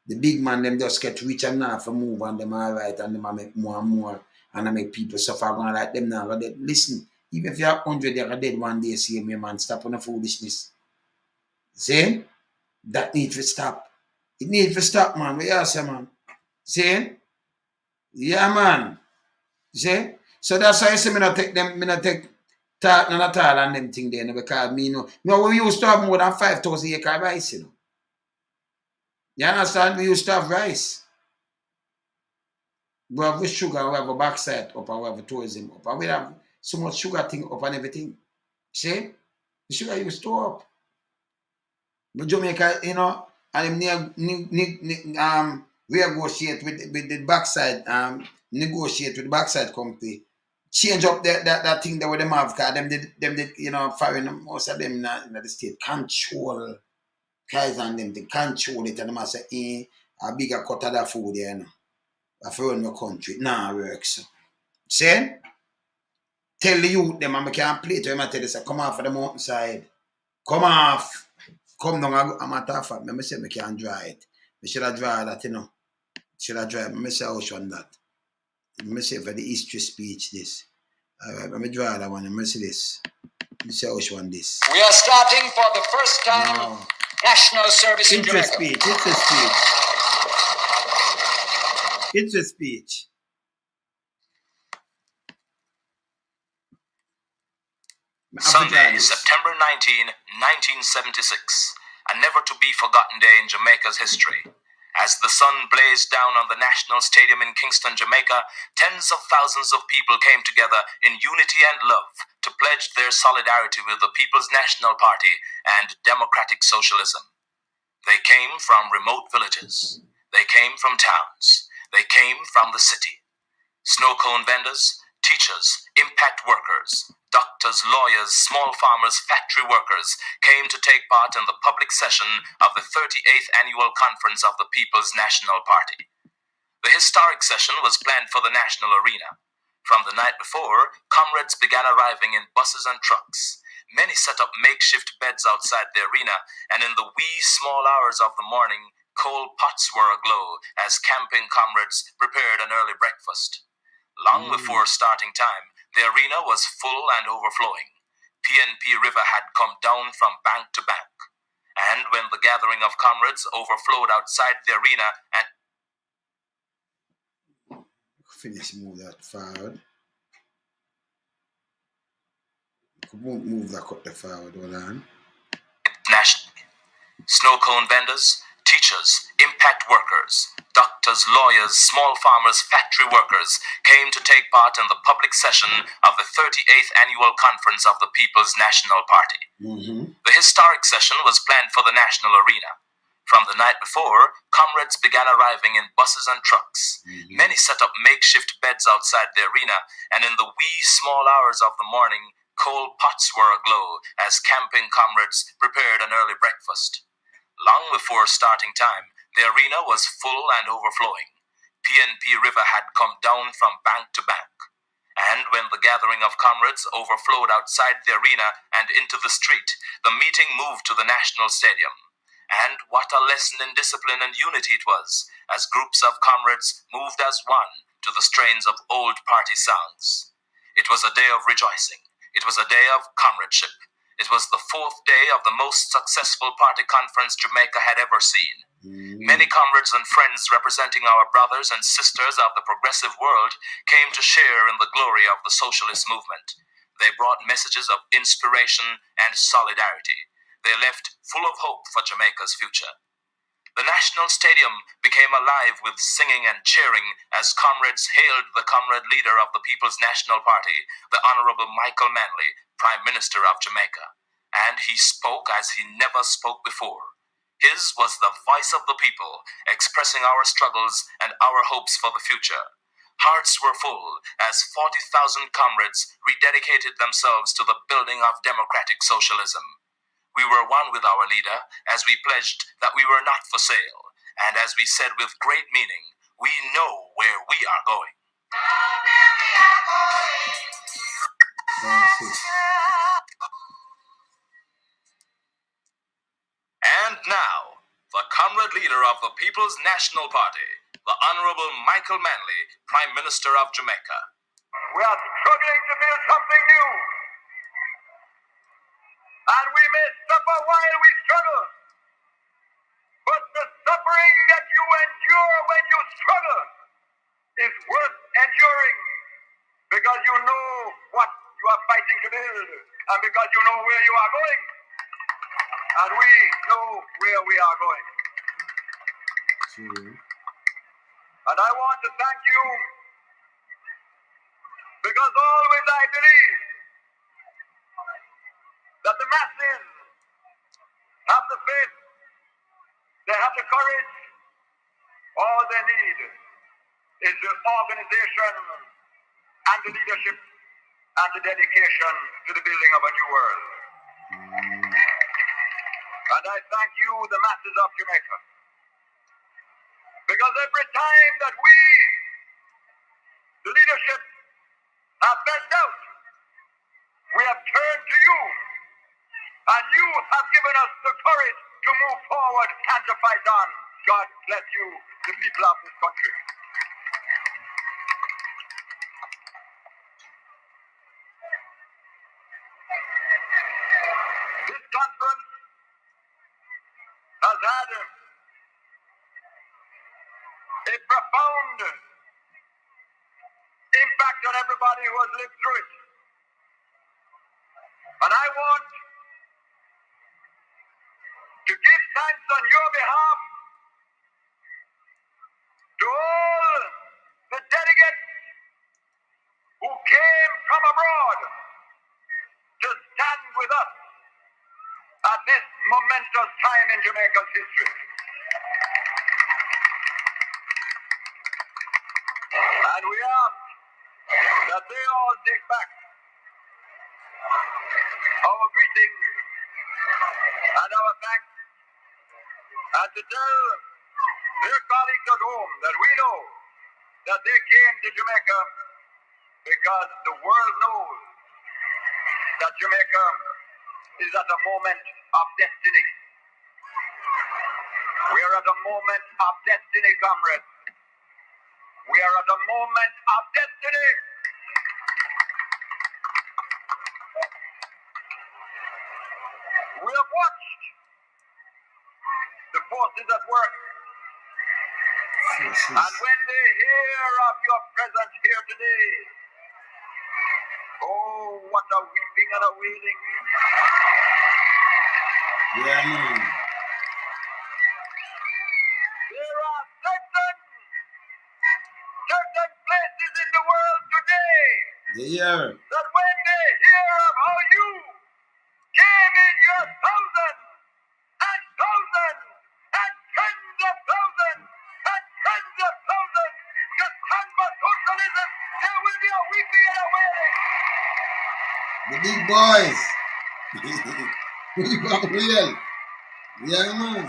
The big man, them just get rich enough for move and them all right and them make more and more and I make people suffer going like them now. Listen, even if you have 100, you're dead one day, see me, man, stop on the foolishness. See? That needs to stop. It needs to stop, man. What you say, man? See? Yeah, man. See? So that's why I say me not take talk none at all and them thing there, because me know. No, we used to have more than 5,000 acre rice, you know. You understand? We used to have rice. We have the sugar, we have a backside up, and we have a tourism up. And we have so much sugar thing up and everything. See? The sugar used to up. But Jamaica, you know, and them negotiate with the backside, negotiate with the backside company, change up that thing that with them have, because them did, you know, foreign, most of them in the state control guys and them, they control it, and them say, a bigger cut of that food there, you know. If you run your country, nah, works. See? Tell the youth them, and I can't play to them, I tell you, say, come off of the mountainside. Come off. Come down, I'm a tough fact. I say I can't dry it. I should have dry that, you know. Should have dry it. I say how should on that. I say for the history speech, this. Alright, let me draw that one. Let me see this. Let me see how should on this. We are starting for the first time No. national service in It's a Jamaica. speech. It's a speech. It's a speech. Sunday, September 19, 1976, a never-to-be-forgotten day in Jamaica's history. As the sun blazed down on the National Stadium in Kingston, Jamaica, tens of thousands of people came together in unity and love to pledge their solidarity with the People's National Party and democratic socialism. They came from remote villages. They came from towns. They came from the city. Snow cone vendors, teachers, impact workers, doctors, lawyers, small farmers, factory workers came to take part in the public session of the 38th Annual Conference of the People's National Party. The historic session was planned for the National Arena. From the night before, comrades began arriving in buses and trucks. Many set up makeshift beds outside the arena, and in the wee small hours of the morning, coal pots were aglow as camping comrades prepared an early breakfast. Long before starting time, the arena was full and overflowing. PNP River had come down from bank to bank. And when the gathering of comrades overflowed outside the arena and Finish, move that forward. Move that cut the forward, hold on. nationally, snow cone vendors, teachers, impact workers, doctors, lawyers, small farmers, factory workers came to take part in the public session of the 38th Annual Conference of the People's National Party. The historic session was planned for the National Arena. From the night before, comrades began arriving in buses and trucks. Many set up makeshift beds outside the arena, and in the wee small hours of the morning, coal pots were aglow as camping comrades prepared an early breakfast. Long before starting time, the arena was full and overflowing. PNP River had come down from bank to bank. And when the gathering of comrades overflowed outside the arena and into the street, the meeting moved to the National Stadium. And what a lesson in discipline and unity it was, as groups of comrades moved as one to the strains of old party songs. It was a day of rejoicing. It was a day of comradeship. It was the fourth day of the most successful party conference Jamaica had ever seen. Many comrades and friends representing our brothers and sisters of the progressive world came to share in the glory of the socialist movement. They brought messages of inspiration and solidarity. They left full of hope for Jamaica's future. The National Stadium became alive with singing and cheering as comrades hailed the comrade leader of the People's National Party, the Honorable Michael Manley, Prime Minister of Jamaica. And he spoke as he never spoke before. His was the voice of the people, expressing our struggles and our hopes for the future. Hearts were full as 40,000 comrades rededicated themselves to the building of democratic socialism. We were one with our leader as we pledged that we were not for sale, and as we said with great meaning, we know where we are going. And now, the comrade leader of the People's National Party, the Honorable Michael Manley, Prime Minister of Jamaica. We are struggling to build something new. And we may suffer while we struggle. But the suffering that you endure when you struggle is worth enduring, because you know what you are fighting to build, and because you know where you are going. And we know where we are going. And I want to thank you, because always I believe that the masses have the faith, they have the courage, or they need is the organization and the leadership and the dedication to the building of a new world. And I thank you, the masses of Jamaica, because every time that we, the leadership, have bent out, we have turned to you, and you have given us the courage to move forward and to fight on. God bless you, the people of this country. This conference has had a profound impact on everybody who has lived through it. And I want to give thanks on your behalf to all the delegates who came from abroad to stand with us at this momentous time in Jamaica's history. And we ask that they all take back our greetings and our thanks, and to tell their colleagues at home that we know that they came to Jamaica because the world knows that Jamaica is at a moment of destiny. We are at a moment of destiny, comrades. We are at a moment of destiny. We have watched the forces at work. And when they hear of your presence here today, oh, what a weeping and a wailing. Yeah, man. There are certain places in the world today Yeah. that when they hear of how you came in your thousands and thousands and tens of thousands and tens of thousands to stand for socialism, there will be a weeping and a wailing. The big boys. We got real. Yeah, man.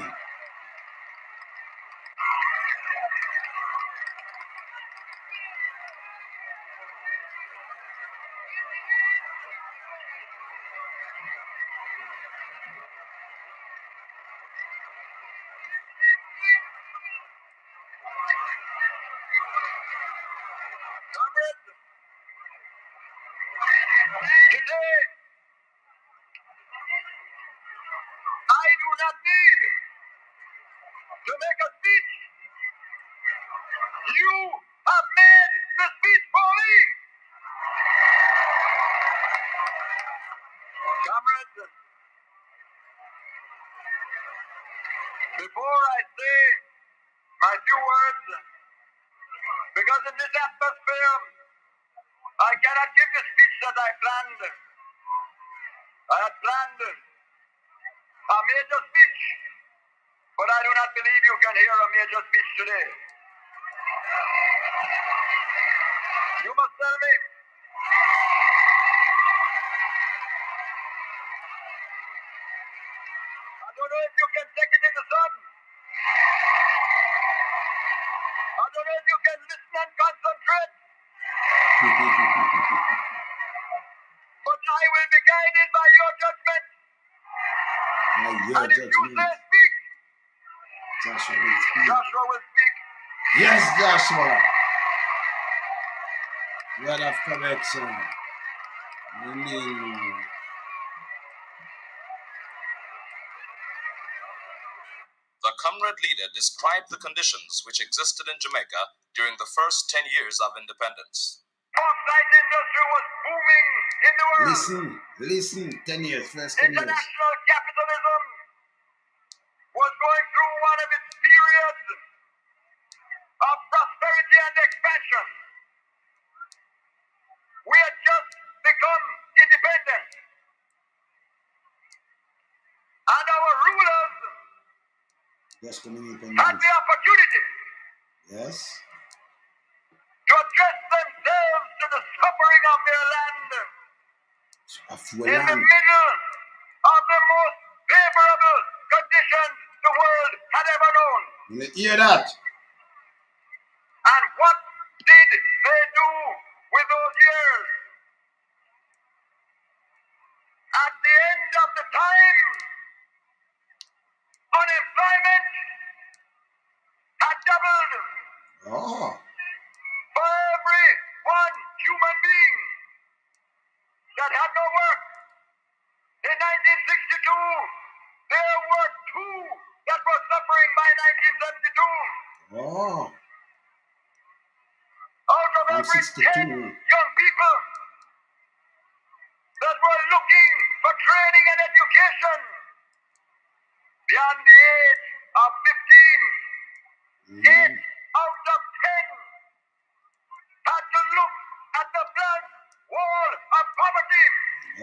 Comrades, today I do not need to make a speech. You have made the speech for me. Comrades, before I say my few words, because in this atmosphere, I cannot give the speech that I planned. I had planned a major speech, but I do not believe you can hear a major speech today. You must tell me. I don't know if you can take it in the sun. I don't know if you can listen and concentrate. But I will be guided by your judgment. And if you say speak, Joshua will speak. Joshua will speak. Yes, Joshua. Word of correction. Amen. The comrade leader described the conditions which existed in Jamaica during the first 10 years of independence. Bauxite industry was booming in the world. Listen, 10 years, first 10 years. International capitalism was going through one of its periods of prosperity and expansion. We had just become independent. And our rulers Just coming had the opportunity Yes. To adjust themselves to the suffering of their land in the middle of the most favorable conditions the world had ever known. You hear that? And what did they do with those years? At the end of the time, unemployment had doubled. Oh. For every one human being that had no work, in 1962, there were two that were suffering by 1972. Oh. Out of every 10 young people that were looking for training and education beyond the age of 15, 8 out of 10 had to look at the blank wall of poverty.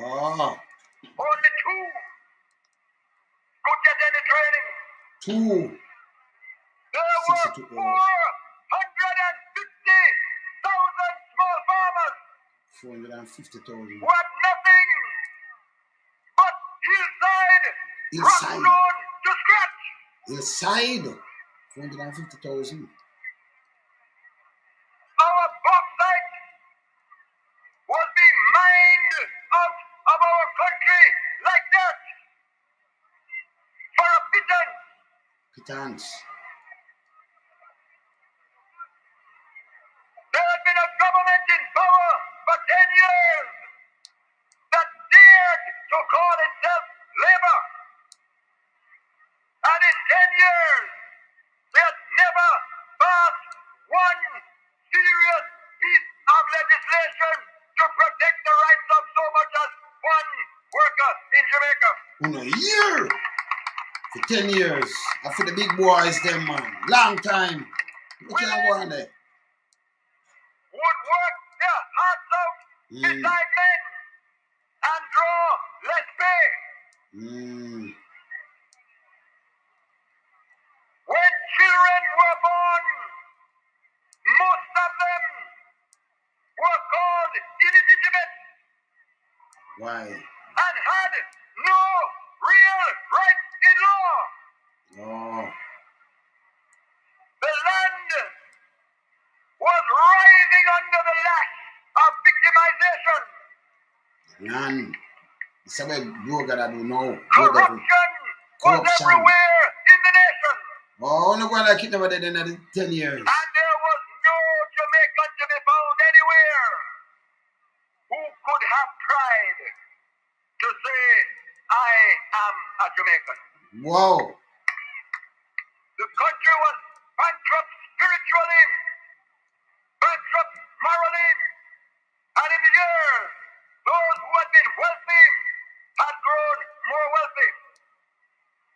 Oh. Only two could get any training. Two. There were 450,000 small farmers 450,000. who had nothing but hillside, rock-grown to scratch. Hillside. 450,000. Our bauxite was being mined out of our country like that for a pittance. Pittance. There had been a government in power for 10 years that dared to call itself labor. And in 10 years, they had never passed one serious piece of legislation to protect the rights of so much as one worker in Jamaica. In a year. For 10 years. After the big boys, them man. Long time. You can't go on there. Would work their hearts out beside men and draw less pay. When children were born, most of them were called illegitimate. Why? And had no real rights in law. Oh. The land was writhing under the lash of victimization. Land. It's a big you gotta do now. Corruption was everywhere in the nation. Oh, no one like it never did in 10 years. And there was no Jamaican to be found anywhere who could have pride to say, I am a Jamaican. Wow. The country was bankrupt spiritually, bankrupt morally, and in the years, those who had been wealthy had grown more wealthy.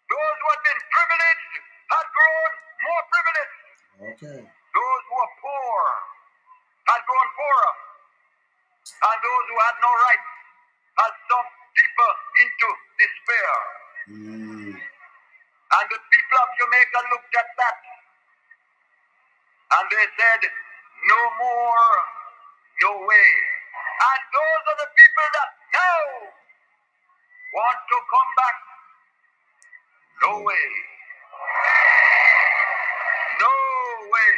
Those who had been privileged had grown more privileged. Okay. Those who were poor had grown poorer. And those who had no rights had sunk deeper into despair. And the people of Jamaica looked at that and they said, no more, no way. And those are the people that now want to come back. No way. No way.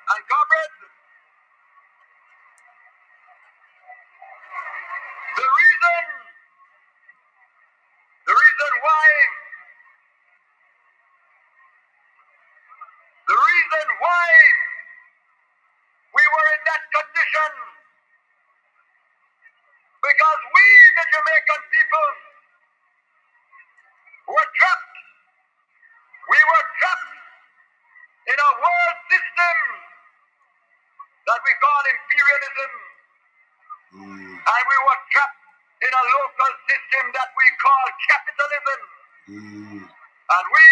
And comrades, the reason why we were in that condition, because we, the Jamaican people, were trapped. We were trapped in a world system that we call imperialism. And we were trapped in a local system that we call capitalism. And we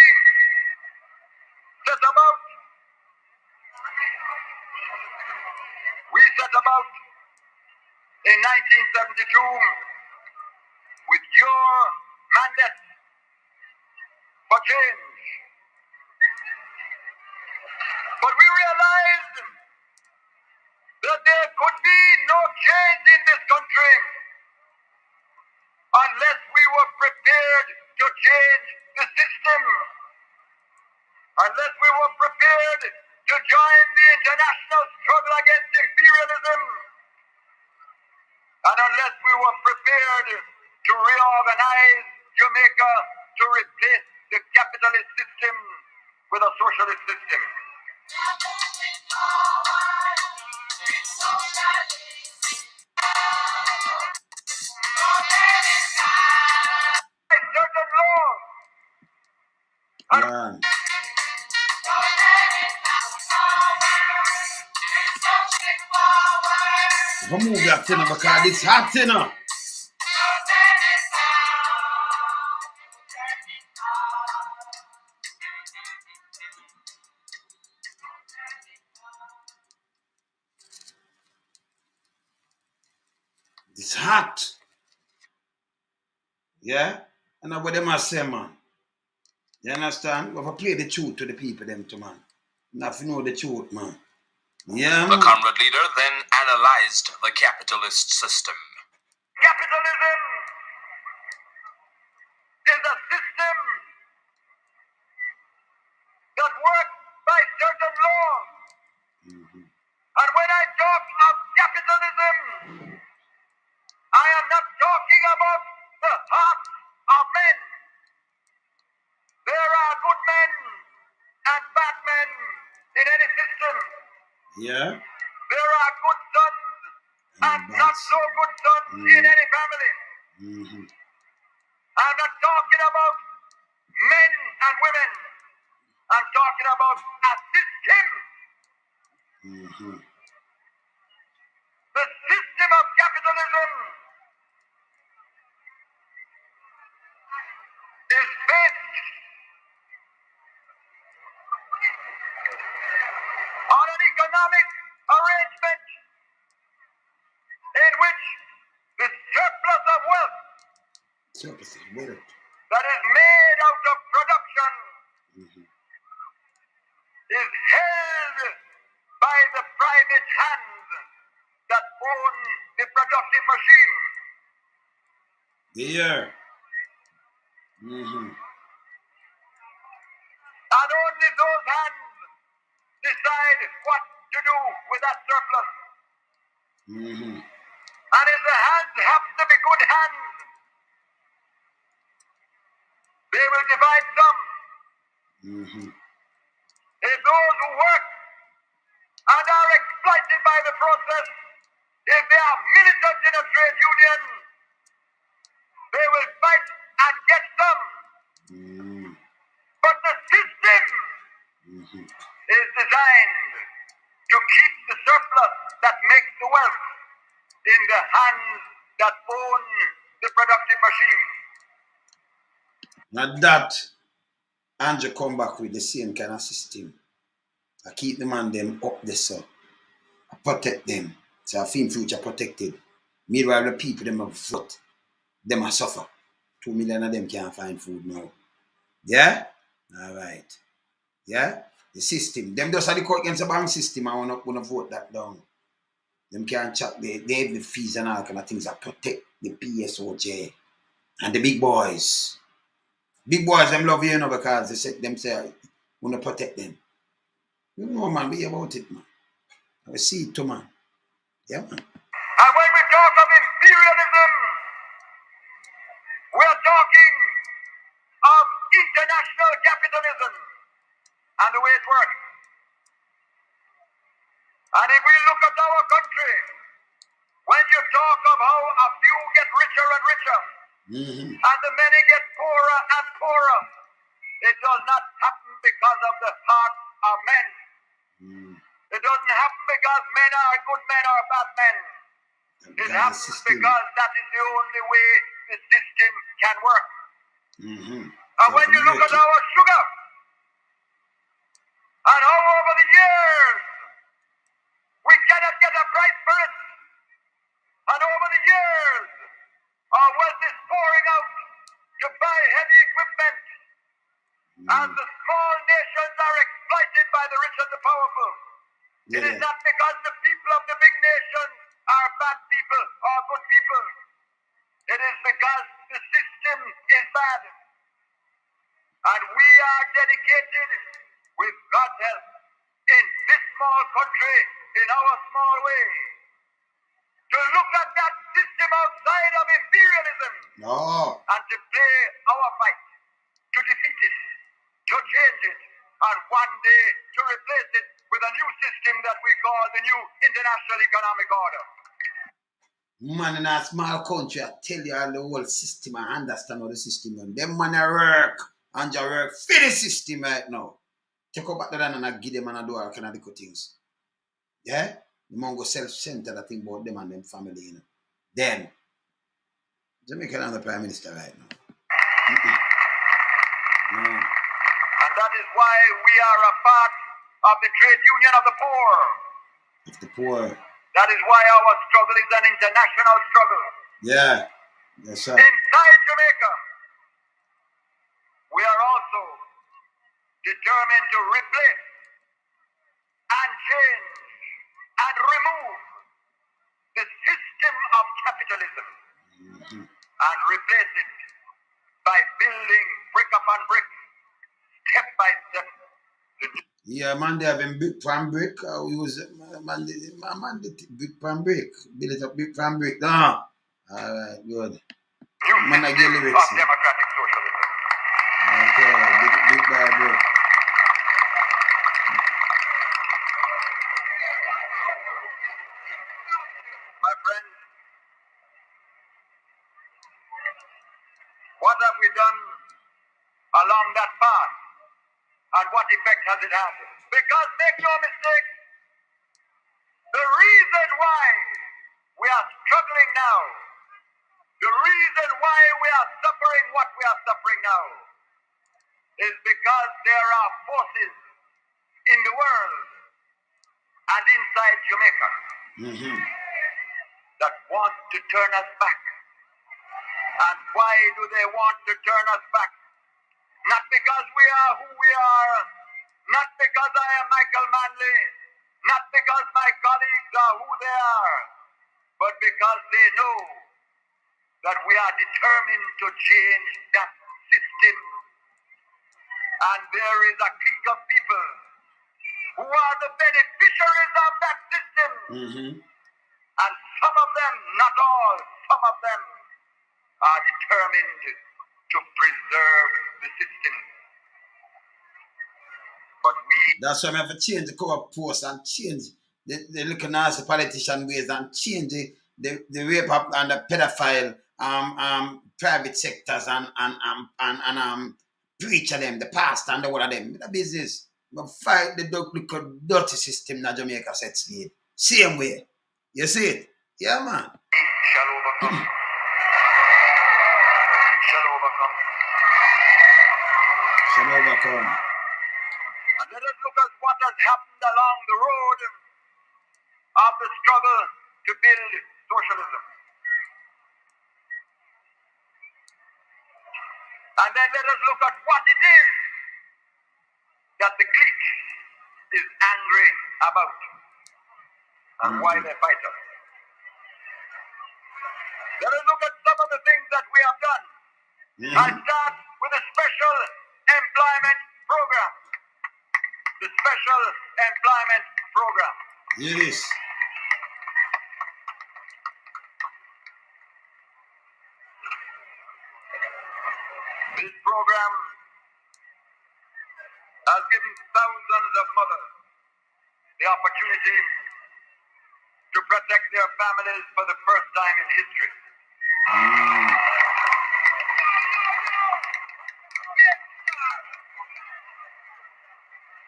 set about in 1972 with your mandate for change. But we realized that there could be no change in this country unless we were prepared to change the system, unless we were prepared to join the international struggle against imperialism, and unless we were prepared to reorganize Jamaica to replace the capitalist system with a socialist system. Certain laws. Man. Remove that thing because it's hot, you know. It's hot. Yeah? And that's what they must say, man. You understand? We have to play the truth to the people, them too, man. You have to know the truth, man. Yeah, The man. comrade leader then analyzed the capitalist system. Capitalism is a system that works by certain laws. And when I talk of capitalism, I am not talking about the hearts of men. There are good men and bad men in any system. Yeah? There are good sons and not so good sons in any family. I'm not talking about men and women. I'm talking about a system. The system of capitalism is based on an economic arrangement in which the surplus of wealth that is made out of production is held by the private hands that own the productive machine. Yeah. And only those hands decide what to do with that surplus. And if the hands happen to be good hands, they will divide some. If those who work and are exploited by the process, if they are militants in a trade union, they will fight and get some. But the system is designed to keep the surplus that makes the wealth in the hands that own the productive machine. Now that Andrew come back with the same kind of system. I keep the man them up there, so I protect them. So I feel future protected. Meanwhile, the people them have vote, them are suffer. 2 million of them can't find food now. Yeah? Alright. Yeah? The system. Them just are the court against the bank system. I wanna vote that down. Them can't chat, they have the fees and all kind of things that protect the PSOJ and the big boys. Big boys, them love you, because they say themselves, want to protect them. You know, man, be about it, man. I see it too, man. Yeah, man. And when we talk of imperialism, we are talking of international capitalism and the way it works. And if we look at our country, when you talk of how a few get richer and richer, and the many get poorer and poorer, it does not happen because of the heart of men. It doesn't happen because men are good men or bad men. It happens because that is the only way the system can work. And when you look at our sugar, and how over the years we cannot get a price for it, and over the years our wealth is pouring out to buy heavy equipment, and the small nations are exploited by the rich and the powerful. in our small way, to look at that system outside of imperialism and to play our fight, to defeat it, to change it, and one day to replace it with a new system that we call the new international economic order. Man, in a small country, I tell you all the whole system, I understand how the system is. Them man a work, and you work for the system right now. Take up back the land and I give them and I do all kind of little things. Yeah? The man go self-centered, I think about them and them family, you know. Them. Jamaica and the Prime Minister right now. No. And that is why we are a part of the trade union of the poor. Of the poor. That is why our struggle is an international struggle. Yeah. Yes, sir. Inside Jamaica, we are also determined to replace and change and remove the system of capitalism and replace it by building brick upon brick, step by step. Yeah, man, they have a big pan brick. We use man, the big pan brick. Build it up big pan brick. All right, good. Man, I get lyrics. Of democratic socialism. Okay, big by brick. My friends, what have we done along that path? And what effect has it had? Because make no mistake, the reason why we are struggling now, the reason why we are suffering what we are suffering now, is because there are forces in the world and inside Jamaica that want to turn us back. And why do they want to turn us back? Not because we are who we are, not because I am Michael Manley, not because my colleagues are who they are, but because they know that we are determined to change that system. And there is a clique of people who are the beneficiaries of that system. And some of them, not all, some of them are determined to preserve the system. But that's why we have to change the cover post and change the looking at the politician ways and change the rape up and the pedophile private sectors and preacher them, the pastor and the one of them. The business. We fight the dirty system that Jamaica sets in. Same way. You see it? Yeah, man. we shall overcome. We shall overcome. Shall overcome. And let us look at what has happened along the road of the struggle to build socialism. And then let us look at what it is that the clique is angry about and why they fight us. Let us look at some of the things that we have done. I start with a special employment program. The special employment program. Yes. This program has given thousands of mothers the opportunity to protect their families for the first time in history.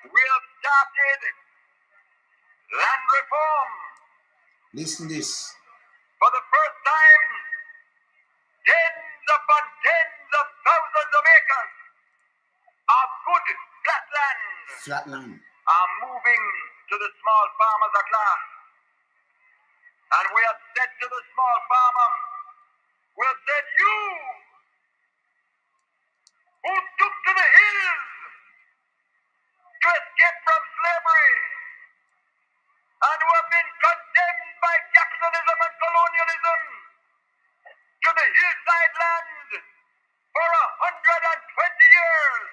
We have started land reform. Listen this. For the first time, tens upon tens of thousands of acres of good flatland are moving to the small farmers at last. And we have said to the small farmer, we have said, you who took to the hills to escape from slavery and who have been condemned by capitalism and colonialism to the hillside land for 120 years.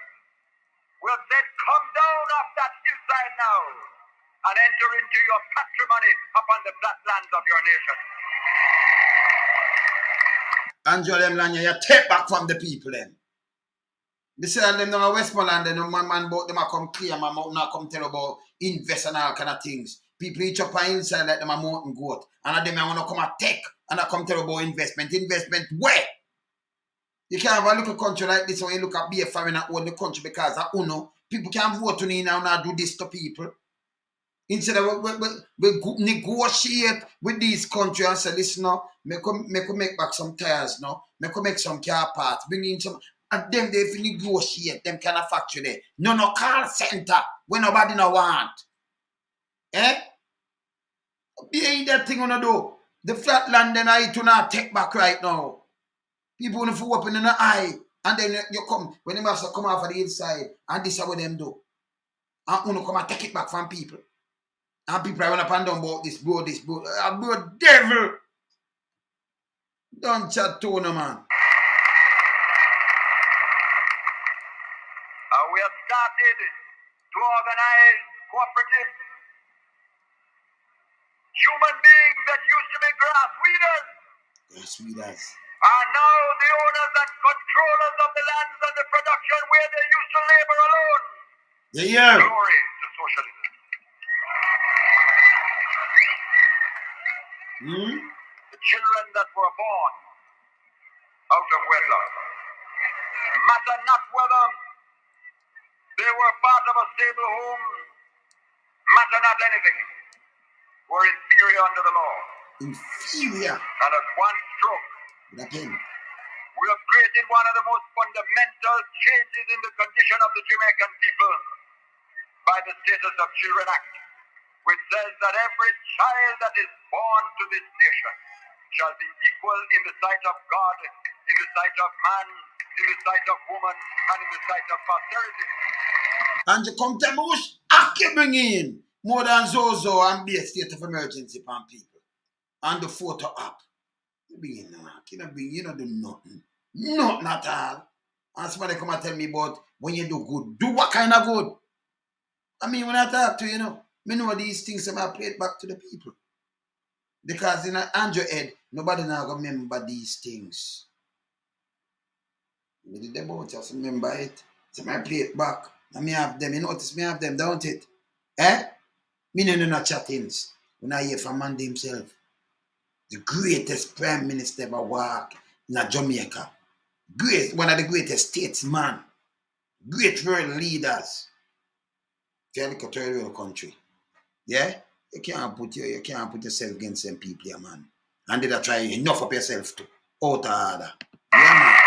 We have said, come down off that hillside now and enter into your patrimony money upon the flat lands of your nation. Andrew them land you take back from the people then. They say them no Westmoreland, then man about them a come clear, man now come tell about invest and all kind of things. People each up on inside like them a mountain goat. And them I wanna come and take and I come tell about investment. Investment where? You can't have a little country like this when you look at be a foreigner own the country because of UNO. People can't vote on you now and do this to people. Instead of we negotiate with these countries and say, listen now, make back some tires now, make some car parts, bring in some, and them they negotiate them kind of factory there. No call center when nobody no want. Eh? Be that thing on the door. The flat land then I to not take back right now. People want to open in the eye, and then you come when they must come off of the inside, and this is what them do. And you come and take it back from people. And people are running up and down about this bro, bro, devil. Don't chat to no man. We have started to organize cooperatives. Human beings that used to be grass weeders are now the owners and controllers of the lands and the production where they used to labor alone. Yeah. Glory to socialism. The children that were born out of wedlock matter not whether they were part of a stable home, matter not anything, were inferior under the law. Inferior. And at one stroke, we have created one of the most fundamental changes in the condition of the Jamaican people by the Status of Children Act, which says that every child that is born to this nation shall be equal in the sight of God, in the sight of man, in the sight of woman, and in the sight of posterity. And you come to Bush, I can bring in more than Zozo and be a state of emergency upon people. And the photo app. You bring in you don't do nothing. Nothing at all. And somebody come and tell me about when you do good. Do what kind of good? I mean, when I talk to you, me know these things and I play it back to the people. Because in Andrew head, nobody now gonna remember these things. Me did about just remember it. So I play it back. And me have them. You notice me have them, don't it? Eh? Me no chattings. When I hear from Manley himself. The greatest prime minister ever walk in Jamaica. One of the greatest statesmen. Great world leaders. Fairly cultural country. Yeah? You can't put yourself against them people here, man. And they try enough of yourself to out of order. Yeah, man.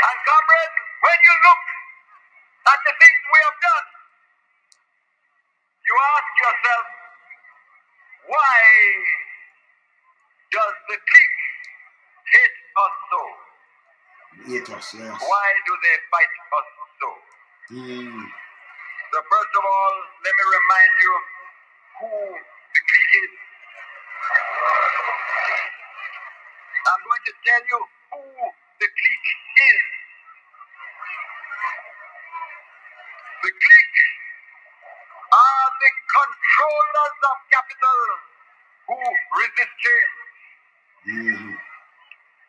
And comrades, when you look at the things we have done, you ask yourself, why does the clique hate us so? Hate us, yes. Why do they fight us so? So first of all, let me remind you who the clique is. I'm going to tell you who the clique is. The clique are the controllers of capital who resist change.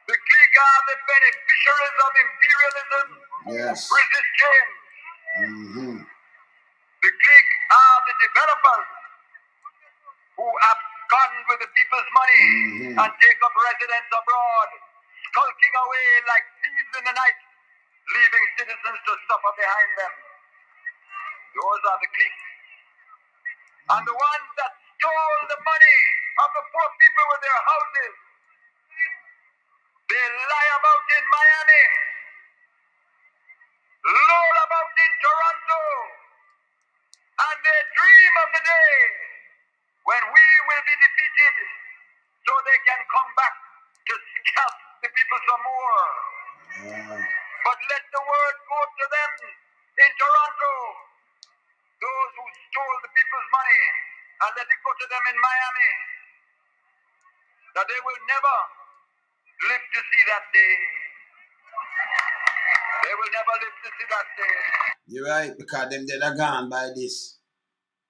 The clique are the beneficiaries of imperialism who resist change. The clique are the developers who abscond with the people's money and take up residence abroad, skulking away like thieves in the night, leaving citizens to suffer behind them. Those are the cliques. And the ones that stole the money of the poor people with their houses, they lie about in Miami, loll about in Toronto, and they dream of the day when we will be defeated so they can come back to scalp the people some more. But let the word go to them in Toronto, those who stole the people's money, and let it go to them in Miami, that they will never live to see that day. They will never live to see that day. You're right, because them dead are gone by this.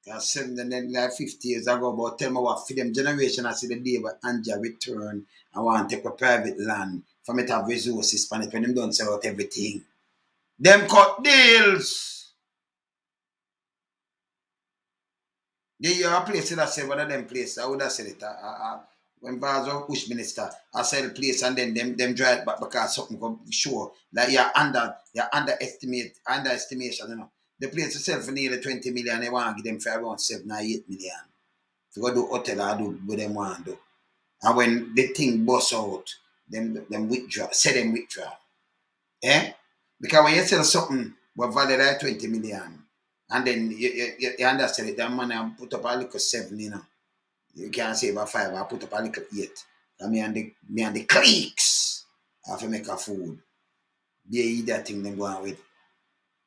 Because 50 years ago, about tell me what for them generation I see the day where Anja return and want to take a private land for me to have resources for it when them don't sell out everything. Them cut deals. Yeah, you have a place that say one of them places. I would have said it. When Bars was Bush minister, I sell the place and then them drive back because something come sure. Like you're underestimation, you know. The place itself for nearly 20 million, they want to give them for around 7 or 8 million. To go do hotel or do what them want to do. And when the thing bust out, them withdraw, say them withdraw. Eh? Because when you sell something what valued at 20 million, and then you understand it, that money I put up a little 7, you know. You can't save a 5, I put up a little 8. And me and the cliques have to make a food. They eat that thing them go on with.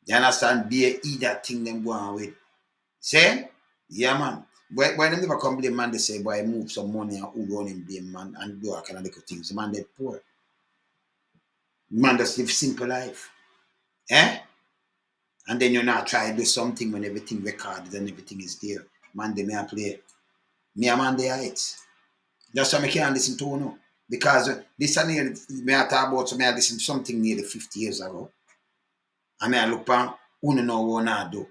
You understand? They eat that thing them go on with. See? Yeah, man. When them never come blame man, they say, boy, move some money and who run him blame man and do all kind of little things. The man dead poor. Man just live simple life. Eh? And then you not try to do something when everything recorded and everything is there. Man, they may play. Me a man, they are it. That's why I can't listen to no. Because this is nearly, me I talk about, so me I listen to something nearly 50 years ago. And me I look on, uno know what I do.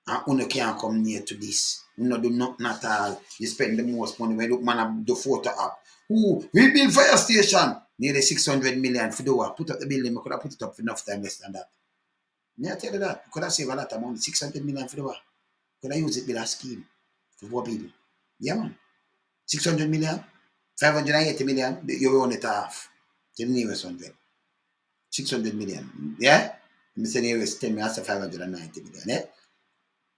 And uno can't come near to this. Uno do nothing at all. You spend the most money when you look man I do photo app. Ooh, we build fire station. Nearly 600 million for the work. Put up the building, I could have put it up for enough time less than that. Me I tell you that. You could have saved a lot of money. 600 million for the work. Could have used it with a scheme for poor people. Yeah, man. 600 million, 580 million, you own it half. To the nearest 100. 600 million. Yeah? I'm saying nearest 10 million, that's 590 million. Yeah?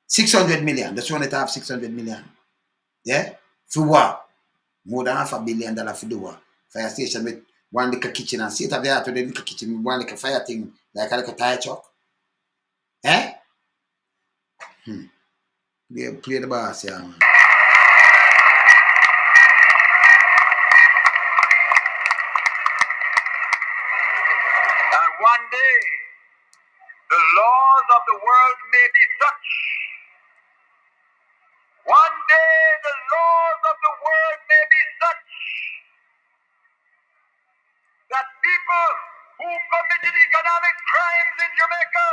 600 million, that's one it half 600 million. Yeah? For what? More than $500 million for the what? Fire station with one little kitchen and sit up there to the little kitchen with one little fire thing, like a little tire truck. Eh? Play the bass, yeah, man. And one day, the laws of the world may be such. One day, the laws of the world may be such that people who committed economic crimes in Jamaica,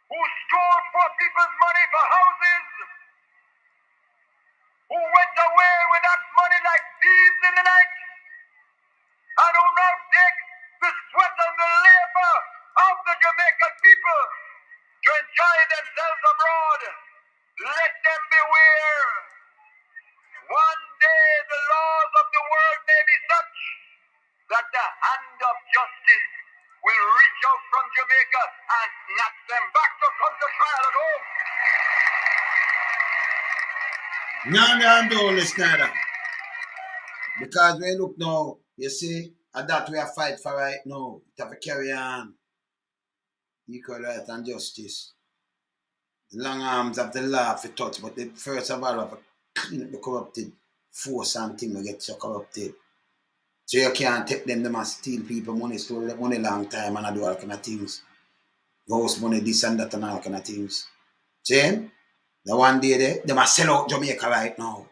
who stole poor people's money for houses, who went away with that money like thieves in the night, and who now take the sweat and the labor of the Jamaican people to enjoy themselves abroad. Let them beware. One day the laws of the world may be such that the hand of justice will reach out from Jamaica and snatch them back to come to trial at home. No, I'm doing this now. Because when you look now, you see, and that we are fight for right now. You have to carry on. Equal right and justice. The long arms of the law for touch, but the first of all have to clean up the corrupted force and thing to get so corrupted. So you can't take them must steal people money, store money long time and I do all kind of things. House money, this and that and all kind of things. See? The one day they must sell out Jamaica right now.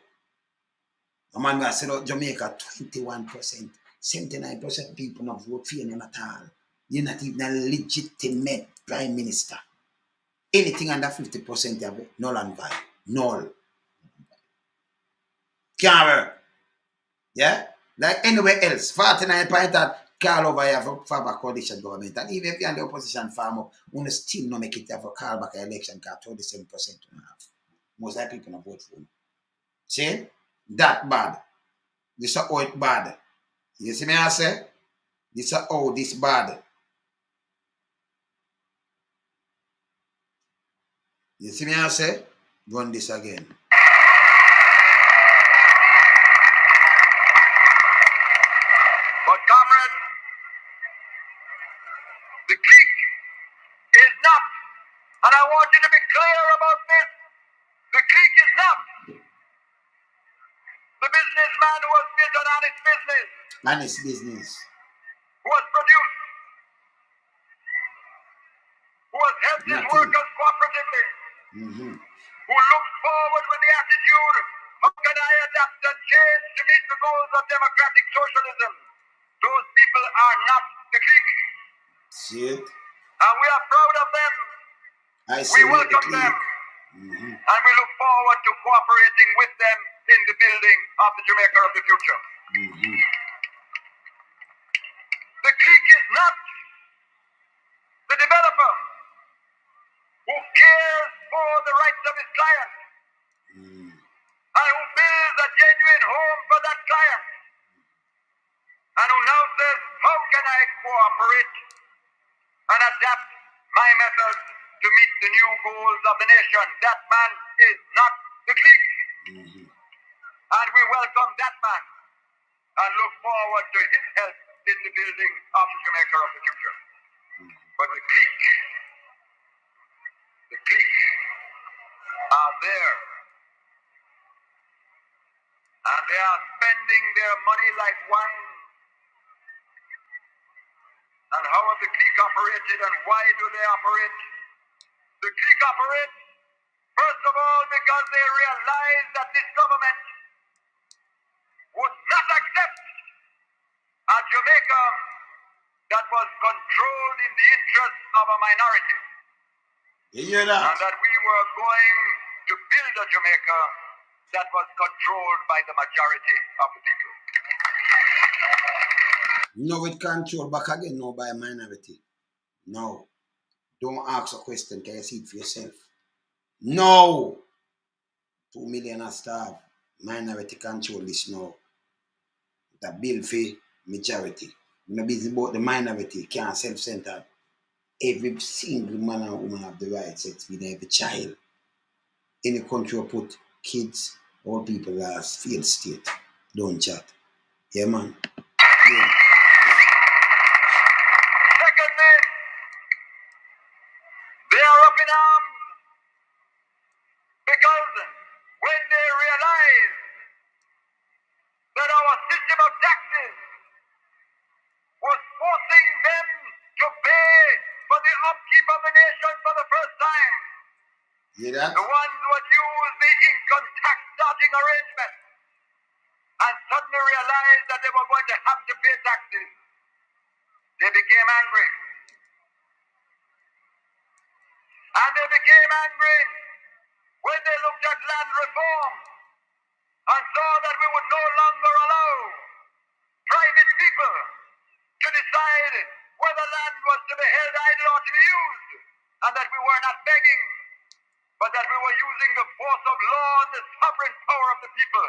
A man will sell out Jamaica 21%. 79% people not vote for him at all. You're not even a legitimate prime minister. Anything under 50% of it, null and void. Null. Can't work. Yeah? Like anywhere else. 49 point that call over here for back coalition government. And even if you're in the opposition farm up, you still not make it for call back an election because 27% most of the people not vote for him. See? That bad. This is how it bad. You see me I say? This is how this bad. You see me I say? Run this again. But comrades, the clique is not, and I want you to be clear about this, the clique is not the businessman who was built on honest business, Honest business. who was produced these Nothing. workers cooperatively, Mm-hmm. who look forward with the attitude, how can I adapt and change to meet the goals of democratic socialism? Those people are not the clique. See it? And we are proud of them. I We say we the welcome them. clique. Mm-hmm. And we look forward to cooperating with them in the building of the Jamaica of the future. Mm-hmm. The clique is not the developer who cares for the rights of his client and who builds a genuine home for that client and who now says, how can I cooperate and adapt my methods to meet the new goals of the nation? That man is not the clique. And we welcome that man and look forward to his help in the building of the Jamaica of the future. But the clique are there. And they are spending their money like wine. And how have the clique operated and why do they operate? The clique operate, first of all, because they realize that this government would not accept a Jamaica that was controlled in the interest of a minority. You hear that? And that we were going to build a Jamaica that was controlled by the majority of the people. No, it control back again, no, by a minority. No. Don't ask a question, can you see it for yourself? No. 2 million are starved. Minority control this now. The bill for majority. When I'm busy about the minority, can't self-centered. Every single man and woman have the right sex with every child. Any country will put kids or people as field state. Don't chat. Yeah, man. Yeah. Secondly, they are up in arms because when they realize that our system of taxes was forcing them to pay for the upkeep of the nation for the first time. Hear that? The ones who had used the income tax starting arrangement and suddenly realized that they were going to have to pay taxes. They became angry. And they became angry when they looked at land reform and saw that we would no longer allow private people to decide whether land was to be held idle or to be used, and that we were not begging, but that we were using the force of law and the sovereign power of the people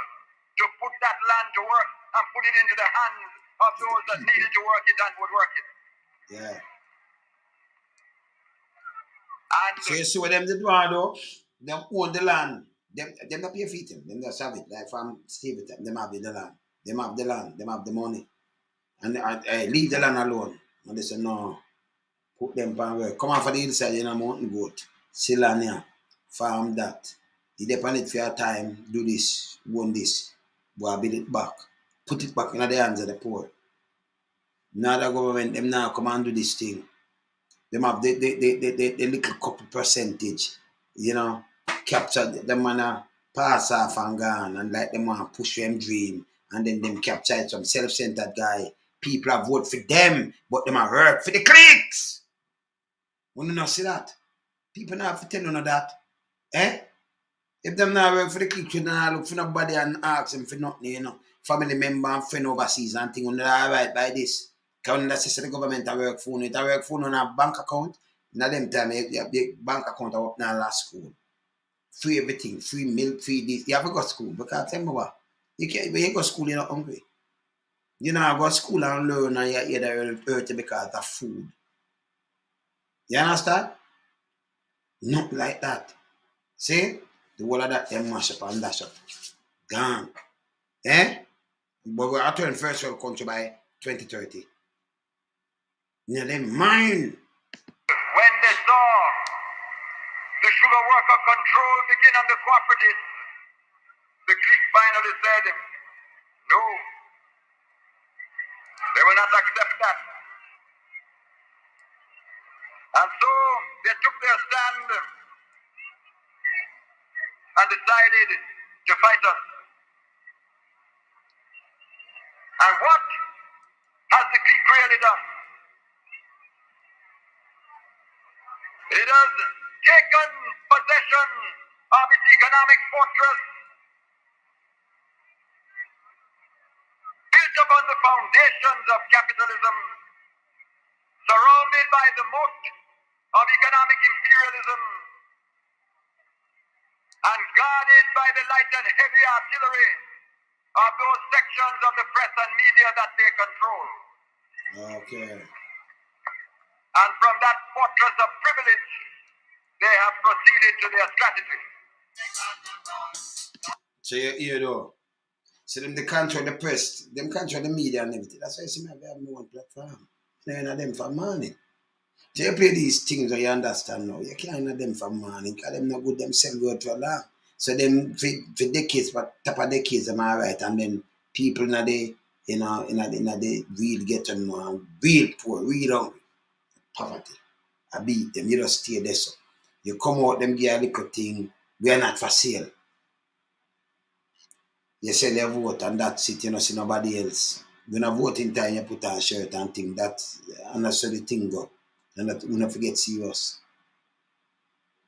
to put that land to work and put it into the hands of those that needed to work it and would work it. Yeah. And So you see what them did want though? Them own the land. Them not pay for it. Them just have it. Like from Steve, them have the land. Them have the land. Them have the money. And leave the land alone. And they say no. Put them on work. Come on for the hillside, you know, mountain goat. See land here. Farm that. You depend it for your time. Do this. Own this. Go build it back. Put it back in the hands of the poor. Now the government, them now come and do this thing. Them have the little couple percentage, you know, capture them wanna pass off and gone and like them wanna push them dream and then them capture some self-centered guy. People have vote for them, but them have work for the cliques. Wanna not see that? People not have to tell none of that. Eh? If them not work for the cliques, you don't look for nobody and ask them for nothing, you know. Family member and friend overseas and thing on the right by this. Can that's the government I work for it. I work for on a bank account. Now them time the bank account I open now last school. Free everything, free milk, free this. You have to go to school because tell me what. You can't when you go to school, you're not hungry. You know, I go to school and learn and you hear the earth because of food. You understand? Not like that. See? The whole of that them mash up and dash up. Gone. Eh? But we're turn first world country by 2030. Now they mine. when they saw the sugar worker control begin on the cooperatives, the clique finally said, no, they will not accept that. And so they took their stand and decided to fight us. And what has the clique really done? It has taken possession of its economic fortress, built upon the foundations of capitalism, surrounded by the moat of economic imperialism, and guarded by the light and heavy artillery of those sections of the press and media that they control. Okay. And from that fortress of privilege, they have proceeded to their strategy. So you know, so them they control the press, them control the media and everything. That's why you see me have no one platform. None of them for money. So you play these things where you understand now. You can't have them for money, because them not good themselves go to long. So them for decades, but top of decades, am I right? And then people in the the real ghetto, real poor, real hungry, poverty. I beat them, you just stay there. So you come out, them get a little thing, we are not for sale. You sell your vote and that's it, you don't see nobody else. When a voting time, you put on a shirt and thing, and that's how the thing go. And that we don't forget serious.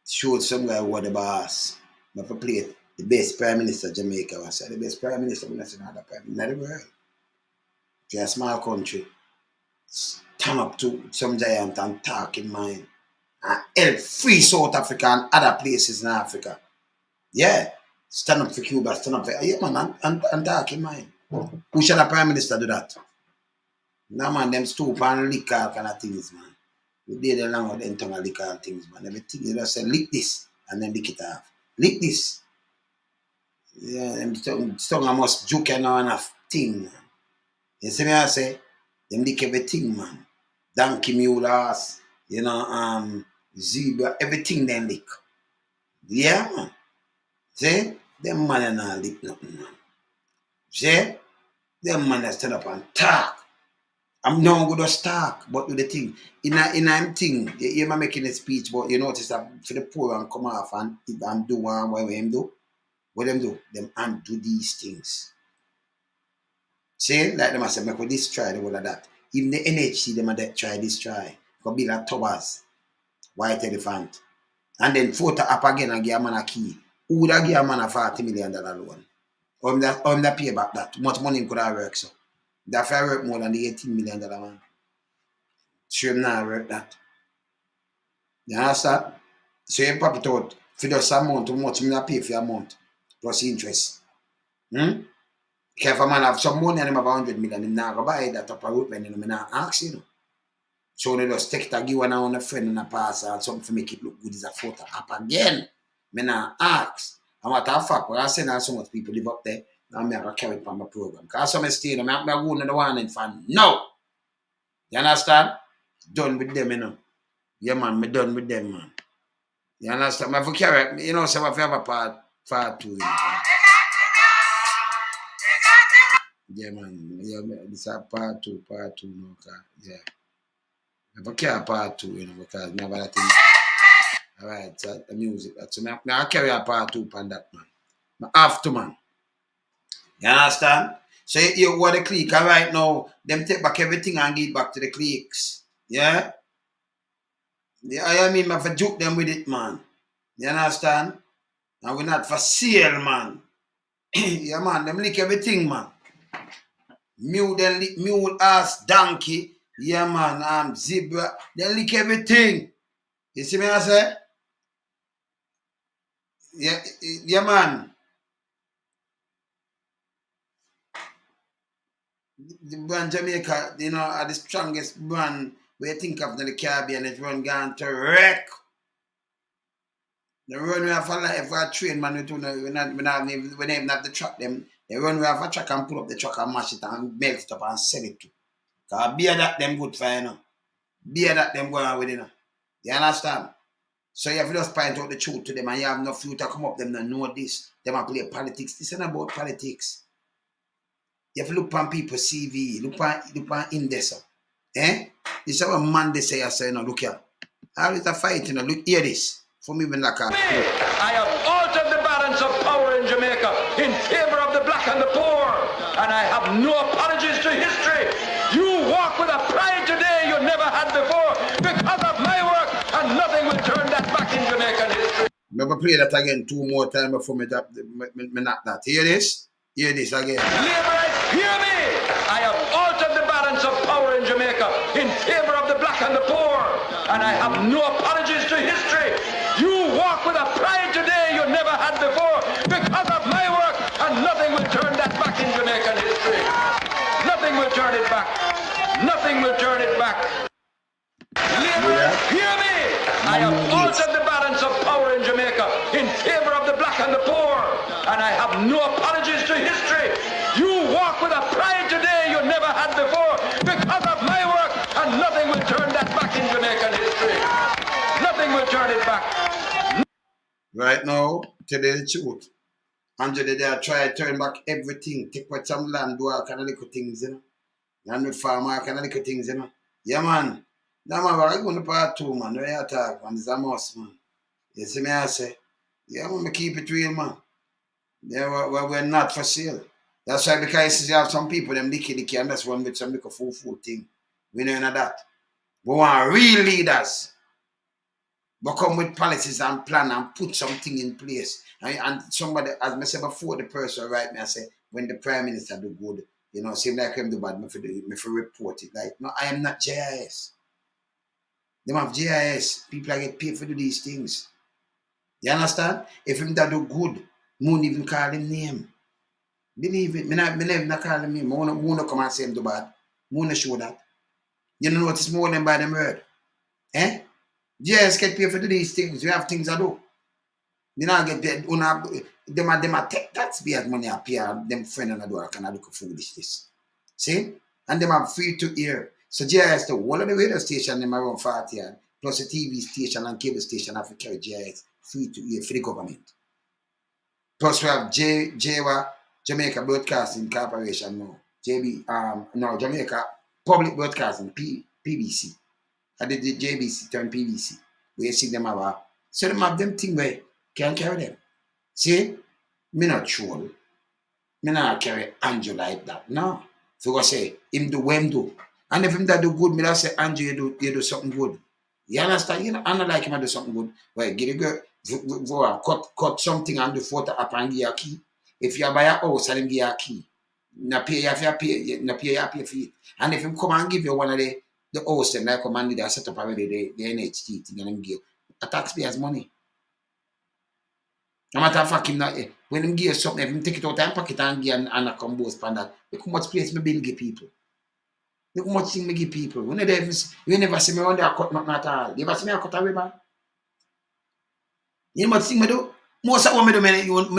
Showed some guy who was the boss. But for play it, the best prime minister of Jamaica was the best prime minister, we don't see another prime minister in the world. If you're a small country, stand up to some giant and talk in mind. And help free South Africa and other places in Africa. Yeah. Stand up for Cuba, stand up for man, and talk in mind. Who shall a prime minister do that? No man, them stoop and lick all kind of things, man. We did along with them tongue and lick all things, man. Everything you just say, lick this, and then lick it off. Lick this. Yeah, them tongue I must juke and all enough thing, man. You see me I say? Them lick everything, man. Donkey mule ass, zebra, everything them lick. Yeah, man. See? Them man are not lick nothing, man. See? Them man that stand up and talk. I'm not going to talk, but do the thing. In a thing, you might making a speech, but you notice that for the poor and come off and do what them do. What them do? Them and do these things. See? Like them I say, make we this try, the whole of that. Even the NHC, them that try this try. Could be like Tobas, white elephant. And then photo up again and give a man a key. Who would have give a man a $40 million loan? On the pay back that. Much money could have worked so. That if I work more than the $18 million man. Sure now work that. You understand? So you pop it out for just amount, how much I pay for your amount. Plus interest. If a man have some money and him have 100 million, him not go buy that up a root when him not ask you know. So they just take it and give one on a friend and a pass or something to make it look good as a photo up again. Me not ask. And what a fact, when I say now so much people live up there, now I'm going to carry it from my program. Because some stay there, I'm going to the one and fan. No! You understand? Done with them, you know. Yeah, man, me done with them, man. You understand? If I carry, you know, so if I have a part 2, you know. Yeah, man. Yeah, it's a part 2, no, yeah. If I carry part 2, you know, because me have other things. Alright, so the music. So I carry a part 2 on that, man. I have to, man. You understand? So you what the clique, and right now, them take back everything and give it back to the cliques. Yeah? Yeah, I mean, I for joke them with it, man. You understand? And we're not for sale, man. Yeah, man, them lick everything, man. Mule, ass, donkey. Yeah, man, zebra. They lick everything. You see me, I say? Yeah, man. The brand Jamaica, you know, are the strongest brand we think of in the Caribbean. It run gone to wreck. The run we have for life, for a train, man, we don't even have the truck, them. They run we have a truck and pull up the truck and mash it and melt it up and sell it to. Because beer that them good for, you know. Beer that them go on with, you know. You understand? So you have to just point out the truth to them and you have enough few to come up them and know this. Them and play politics. This isn't about politics. You have to look on people's CV, look on Indeso. Eh? This is what man they say, I say, no, look here. Always a fight, you know. Look, hear this. From even like a... I have altered the balance of power in Jamaica in favor of the black and the poor. And I have no apologies to history. You walk with a pride today you never had before because of my work, and nothing will turn that back in Jamaican history. Never play that again 2 more times before me knock that. Hear this? Hear this again. Laborites, hear me! I have altered the balance of power in Jamaica in favor of the black and the poor. And I have no apologies to history. You walk with a pride today you never had before because of my work, and nothing will turn that back in Jamaican history. Nothing will turn it back. Nothing will turn it back. Laborers, hear me! I have altered the balance of power in Jamaica in favor of the black and the poor. And I have no apologies to history. You walk with a pride today you never had before because of my work, and nothing will turn that back in Jamaican history. Nothing will turn it back. Right now, tell you the truth. Andrew, they are trying to turn back everything. Take what some land, do all kind of little things, you know. And the farmer, all kind of little things, you know. Yeah, man. Now, man, we're going to part 2, man. Where you talk, man? It's a must, man. You see me, I say? Yeah, man, we keep it real, man. Yeah, we're not for sale. That's why, because you have some people, them licky, and that's one with some little fool thing. We know none of that. We want real leaders. But come with policies and plan and put something in place. And somebody, as I said before, the person write me, I say, when the Prime Minister do good, you know, seem like him do bad, me for report it. Like, no, I am not JIS. Them have JIS. People get paid for do these things. You understand? If him that do good, won't even call him name. Believe it. Me never call him name. I won't come and say him do bad. I won't show that. You know what it's more than by them word. Eh? JIS get paid for do these things. We have things I do. You know, get paid. Them take taxpayers money up here. Them friend and I do. I can look for this. See? And them have free to hear. So JIS, the whole of the radio station, them around 40 years, plus the TV station and cable station have to carry JIS free to hear for the government. Plus we have Jamaica Broadcasting Corporation now. Jamaica Public Broadcasting, PBC. I did the JBC turn PBC. Where you see them have so them have them thing where can't carry them. See? Me not troll. Me not carry Andrew like that. No. So I say, him do what him do. And if him that do good, me that say, Andrew, you do something good. You understand? You know, I don't like him to do something good. Well, get a girl, cut something and do photo up and give you a key. If you buy a house and him give you a key, you pay for it. And if him come and give you one of the house, then like come and they set up already the NHT thing and him give a taxpayer's money. No matter of fact, him not, when him give something, if him take it out and pocket and give and a compose pan that, look how much place me bill give people. Look how much thing me give people. You never see me around there cut nothing at all. You ever see me cut a ribbon? You know what thing me do? Most of what me do, me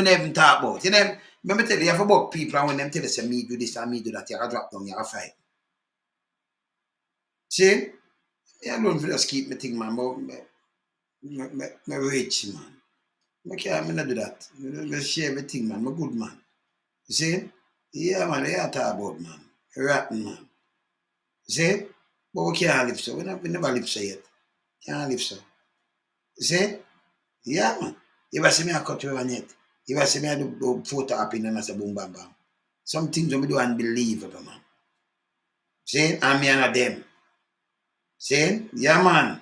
never even talk about. You know, let me tell you, you have about people and when them tell you say me do this and me do that, you have to drop down, you have to fight. See? I don't just keep me thing, man. Me rich, man. I not do that. I share everything, man. I'm a good man. You see? Yeah, man. I talk about, man. Rotten, man. You see? But we can't live so. We never live so yet. Can't live so. You see? Yeah, man. You ever see me a cut you on yet? You ever see me a do photo up in and I say boom, bam, bam. Some things we do unbelievable, man. See? And me and them. See? Yeah, man.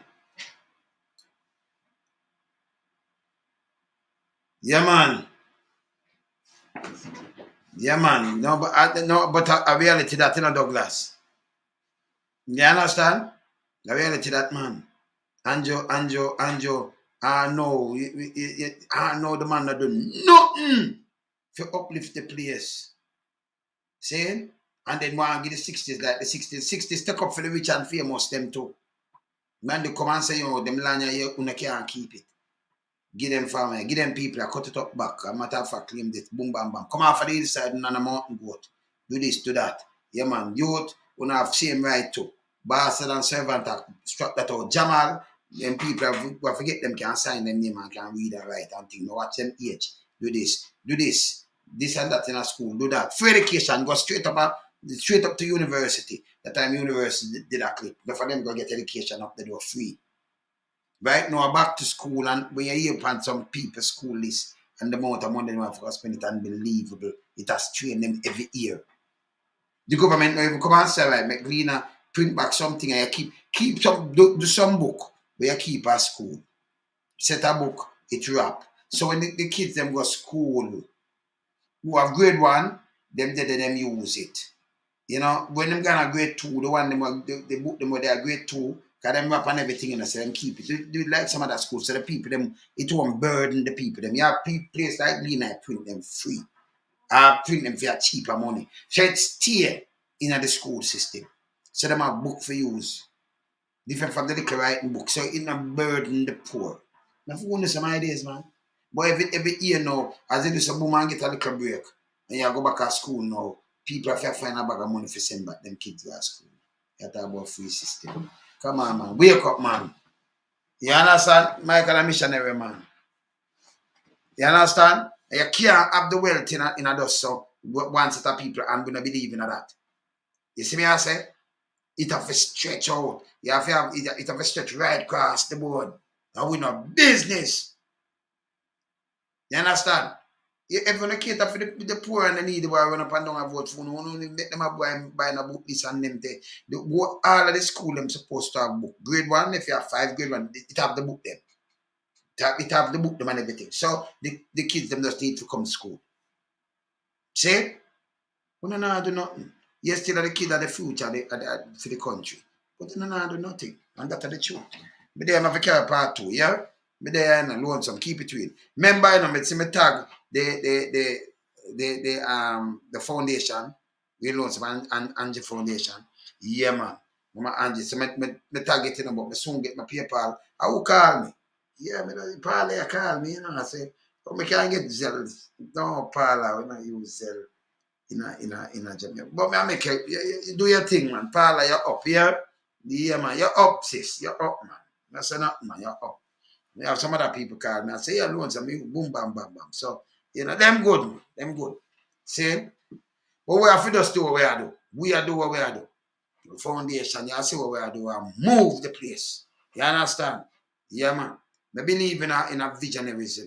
Yeah, man. Yeah, man. No, but a reality that, you know, Douglas. You understand? The reality that, man. Andrew. I know the man that do nothing to uplift the place. See? And then one give the 60s, like the 60s take up for the rich and famous, them too. Man, they come and say, you know, them land here, you can't keep it. Give them family, give them people, I cut it up back. A matter of fact, claim this, boom, bam, bam. Come off of the inside and on a mountain goat. Do this, do that. Yeah, man. Youth, you have same right too. Bastard and servant, struck that out. Jamal, them people, I forget them can sign them name and can read and write and think. No, watch them age. Do this and that in a school, do that. Free education, go straight up to university. That time university did a clip. For them go get education up the door free. Right now, back to school, and when you hear upon some people's school list and the amount of money they have to spend, it unbelievable. It has trained them every year. The government now even come and say, right, McLean, print back something and you keep some, do some book where you keep at school. Set a book, it wrap. So when the kids them go to school, who have grade 1, them use it. You know, when them gonna grade 2, the one them they book them where they are grade 2, because them wrap and everything in the same keep it. Do it like some other schools. So the people them, it won't burden the people them. You have place like Lena, print them free. Print them for cheaper money. So it stay in the school system. So them have book for use. Different from the little writing book. So it not burden the poor. Now for some ideas, man. But every year now, as they do some boom and get a little break, and you go back to school now, people have to find a bag of money for send back them kids to school. You talk about free system. Come on, man. Wake up, man. You understand? Michael a missionary, man. You understand? You can't have the wealth in a dust, so one set of people I'm gonna believe in that. You see me I say? It have to stretch out. You have to have it have to stretch right across the board. And we no business. You understand? If you cater for the poor and the needy, why run up and down and vote for no one, make them buy a book this and them thing. All of the school them supposed to have book. Grade 1, if you have 5, grade 1, it have the book them. It have the book them and everything. So the kids them just need to come to school. See? We don't do nothing. You're still the kid of the future for the country. But you don't do nothing. And that's the truth. But they have to carry part 2, yeah? But they are in lonesome, keep it real. Remember, you know, me see me tag the foundation, we lonesome and Angie Foundation. Yeah, man. Mama Angie, so me tag it in, but me soon get my PayPal. I will call me. Yeah, me Paula call me, you know. I say, oh, me can't get Zelle. No, Paula, we don't use Zelle in a Jamaica. But I make you do your thing, man. Paula, you're up here. Yeah, man, you're up, sis. You're up, man. I say nothing, man. You're up. We have some other people call me and say, you're alone, so me boom, bam, bam, bam. So, you know, them good, man. Them good. See? But we have to just do what we are do. We are do what we are do. The foundation, you see what we are do and move the place. You understand? Yeah, man. I believe in a visionaries,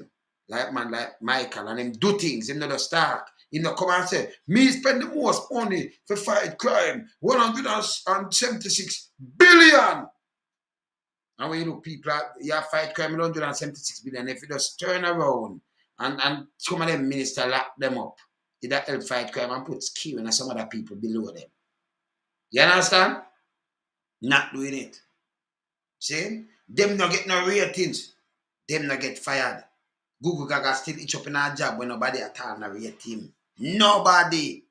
like man, like Michael, and him do things, him not just start. He not come and say, me spend the most money for fight crime, 176 billion. And when you look people, you fight crime 176 billion. If you just turn around and some of them minister lock them up, it help fight crime and put skill in some other people below them. You understand? Not doing it. See? Them not get no ratings. Them not get fired. Google Gaga still each up in a job when nobody at all not rate him. Nobody.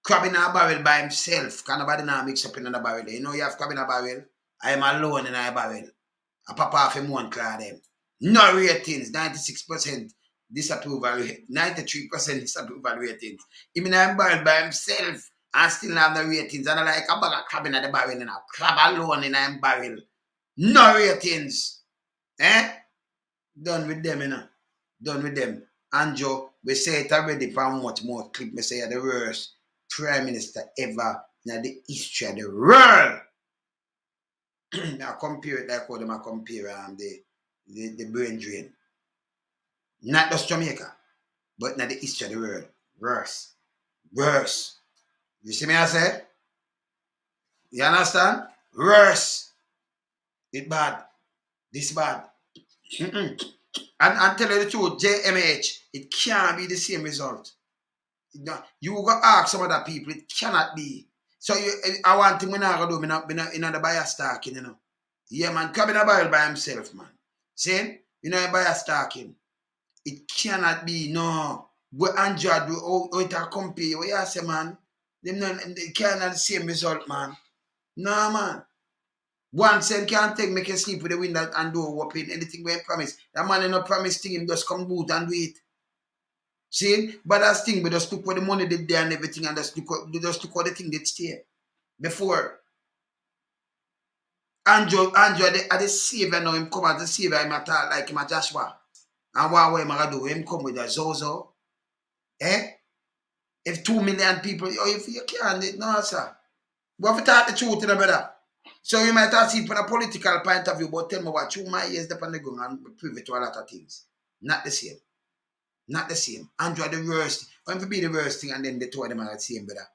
Crab in a barrel by himself. Can nobody not mix up in a barrel? You know you have crab in a barrel? I am alone in a barrel. A papa off him one crowd them. No ratings. 96% disapproval rate. 93% disapproval ratings. Even in a barrel by himself and still have no ratings. And I like a bag of crab in the barrel and a crab alone in a barrel. No ratings. Eh? Done with them, you know. Done with them. Andrew, we say it already for much more clip. We say you're the worst prime minister ever in the history of the world. I compare it like how them compare the brain drain. Not just Jamaica, but in the history of the world. Worse. Worse. You see me I say? You understand? Worse. It bad. This bad. And tell you the truth, JMH, it can't be the same result. You go ask some other people, it cannot be. So I want to do, in the bias talking, you know. Yeah, man, come in a barrel by himself, man. See? You know, bias talking. It cannot be, no. But Andrew do, how it a compare, what you say, man? They cannot the same result, man. No, man. 1 cent can't take, make you sleep with the window and door open, anything we promise. That man ain't no promise thing, him just come boot and do it. See? But that's thing, we just look what the money did there and everything, and just look what the thing did stay. Before. Andrew, the savior now, him come as the savior, him at all, like him a Joshua. And what way him a do? Him come with a Zozo. Eh? If 2 million people, if you can't, no, sir. We have to talk the truth to the brother. So you might have seen from a political point of view, but tell me what, through my years upon the gun and privy to a lot of things. Not the same. Not the same. Andrew the worst. When to be the worst thing and then the two of them are the same, brother.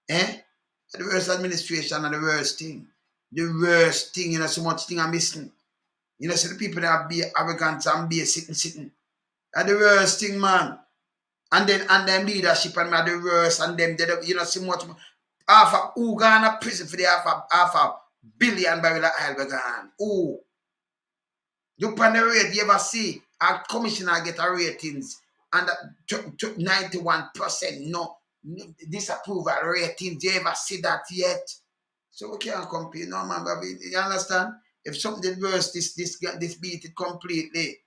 The worst administration and the worst thing. The worst thing, so much thing I'm missing. So the people that be arrogant and be sitting. That's the worst thing, man. And then leadership and the worst, and them, so much. Half a who gone to prison for the half a billion barrel of oil gone. Who? You pan the rate, you ever see a commissioner get a ratings and 91% no disapproval ratings. You ever see that yet? So we can't compete, no man, baby. You understand? If something did worse, this beat it completely.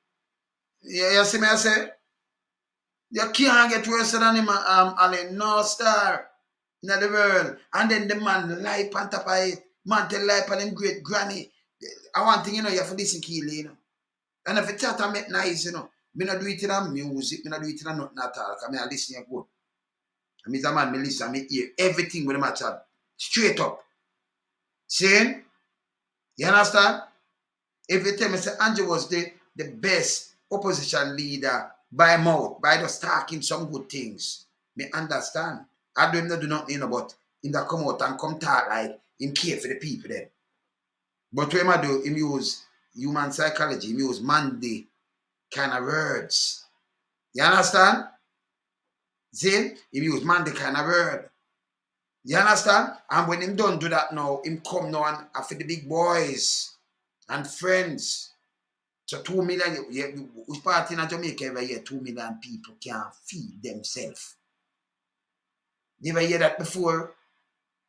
You see me I say? You can't get worse than him, Allen. No star in the world. And then the man lie on top of it. Man tell lie on him great granny. I want thing, you have to listen to and if it's not make nice, me not do it in a music, me not do it in a nothing at all, because I listen to good. I mean, the man, me listen, me hear everything with the matter, straight up. Saying, you understand? If you tell me, say, Andrew was the best opposition leader by mouth, by just talking some good things, me understand. I don't do nothing, but him that come out and come talk like him care for the people then. But when I do, him use human psychology, him use Manley kind of words. You understand? See? Him use Manley kind of word. You understand? And when him don't do that now, him come now and after the big boys and friends. So 2 million, which part in Jamaica every year, 2 million people can't feed themselves. You ever hear that before?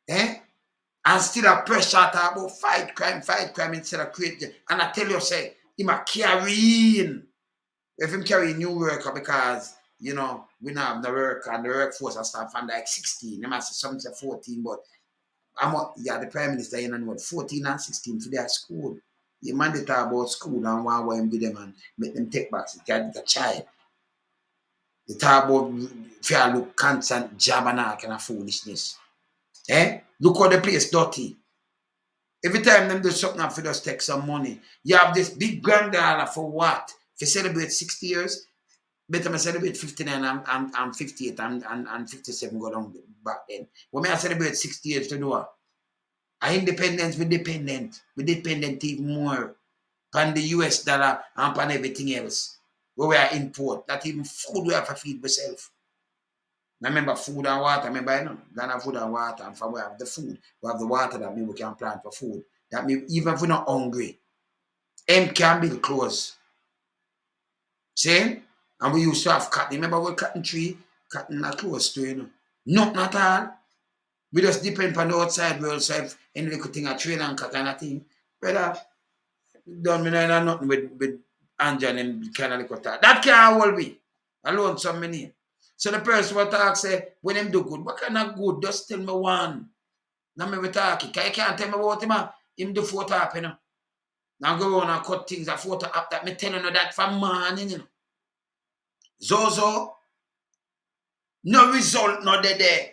And still a pressure talk about fight crime instead of creating. And I tell you, say, him a carrying. If him carry new worker because, we don't have the work and the workforce and stuff from like 16. They must say something say 14, but the Prime Minister, 14 and 16 for their school. You mandate about school and one way with them and make them take back the child. They talk about fair look, constant job and all kind of foolishness. Look how the place dirty. Every time them do something for just take some money. You have this big granddaughter for what? To celebrate 60 years? Better me celebrate 59 and 58 and 57 go down back then. When I celebrate 60 years to do what? Our independence, we dependent even more on the US dollar and on everything else. Where we are import. That even food we have to feed ourselves. Now remember food and water, remember, Ghana food and water, and for we have the food, we have the water that means we can plant for food. That means even if we're not hungry, M can build clothes. See? And we used to have cotton. Remember we cotton tree, cotton a clothes too, Nothing at all. We just depend on the outside world, so if any little thing a train and cotton a thing, brother, don't mean nothing with Angel and kind of little talk. That can't hold me. Alone some many. So the person will talk say, when him do good, what kind of good? Just tell me one. Now me talk. You can't tell me about him do photo up, Now go on and cut things, a photo up that me telling you that from morning, Zozo, no result, no there.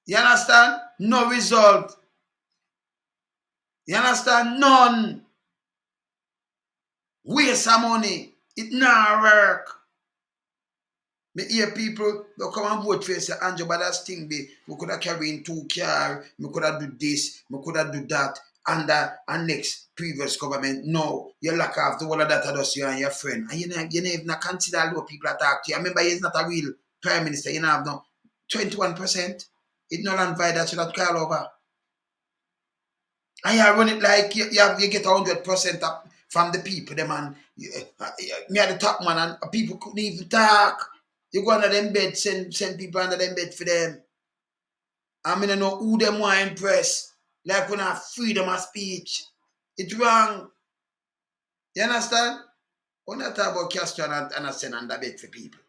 You understand? No result. You understand? None. Waste of money. It not work. Me hear people, they come and vote for you, say, Andrew, but that's thing be, we could have carry in 2 cars, we could have do this, we could have do that, and next previous government. No, you lack off the whole of that just you and your friend. And you never even consider all those people that talk to you. I remember he's not a real prime minister, you have no 21%. It's not unfair that you not call over. And you run it like you get 100% up from the people, them and me at the top man, and people couldn't even talk. You go under them bed, send people under them bed for them. I mean, I know who them want to impress. Like when I have freedom of speech. It's wrong. You understand? When I talk about Castro and I send under bed for people.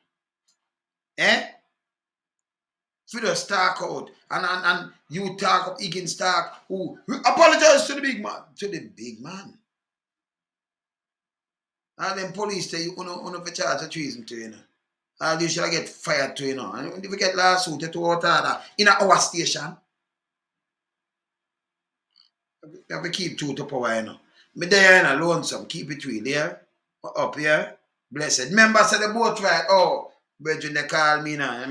If you just talk out and you talk up, Higgins talk, who apologize to the big man. To the big man. And then police say you don't charge of treason to and you should get fired too, And if we get lawsuit to order in our station. You have to keep true to power, you know. Me there, you know, lonesome. Keep it real, yeah? Up here. Blessed. Members of the boat ride. Oh, brethren, they call me now.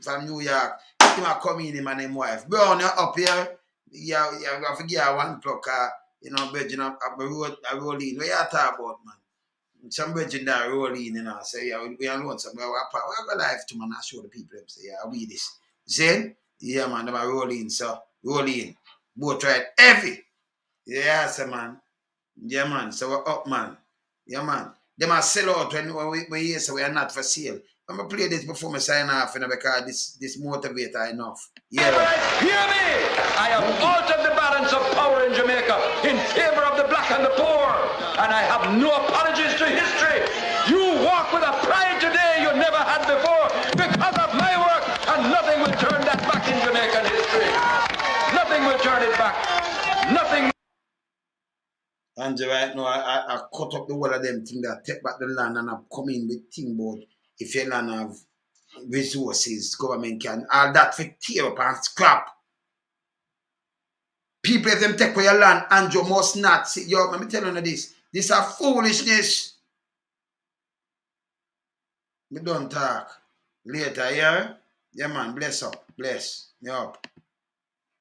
From New York. Him a come in, him and him wife. Brown, you up here. You have to give her 1 o'clock. You know, brethren, I roll in. What you talk about, man? Some brethren that roll in, you know. Say, yeah, we are lonesome. We have a life to, man. I show the people. Them say, yeah, we this. Then, yeah, man, they roll in. So, roll in. Boat ride heavy. Yeah, sir, man. Yeah, man. So we're up, man. Yeah, man. They must sell out when we hear so we are not for sale. I'm going to play this before I sign off, you know, because this motivator enough. Yeah. Hear me! I have altered the balance of power in Jamaica in favor of the black and the poor. And I have no apologies to history. You walk with a pride today you never had before because of my work, and nothing will turn that back in Jamaican history. Nothing will turn it back. Nothing. And right now, I cut up the whole of them thing that take back the land, and I come in with thing about if your land have resources, government can, all that for tear up and scrap. People, if them take away your land, and you must not see. Yo, let me tell you this. This is a foolishness. We don't talk. Later, yeah? Yeah, man, bless up. Bless. Me up.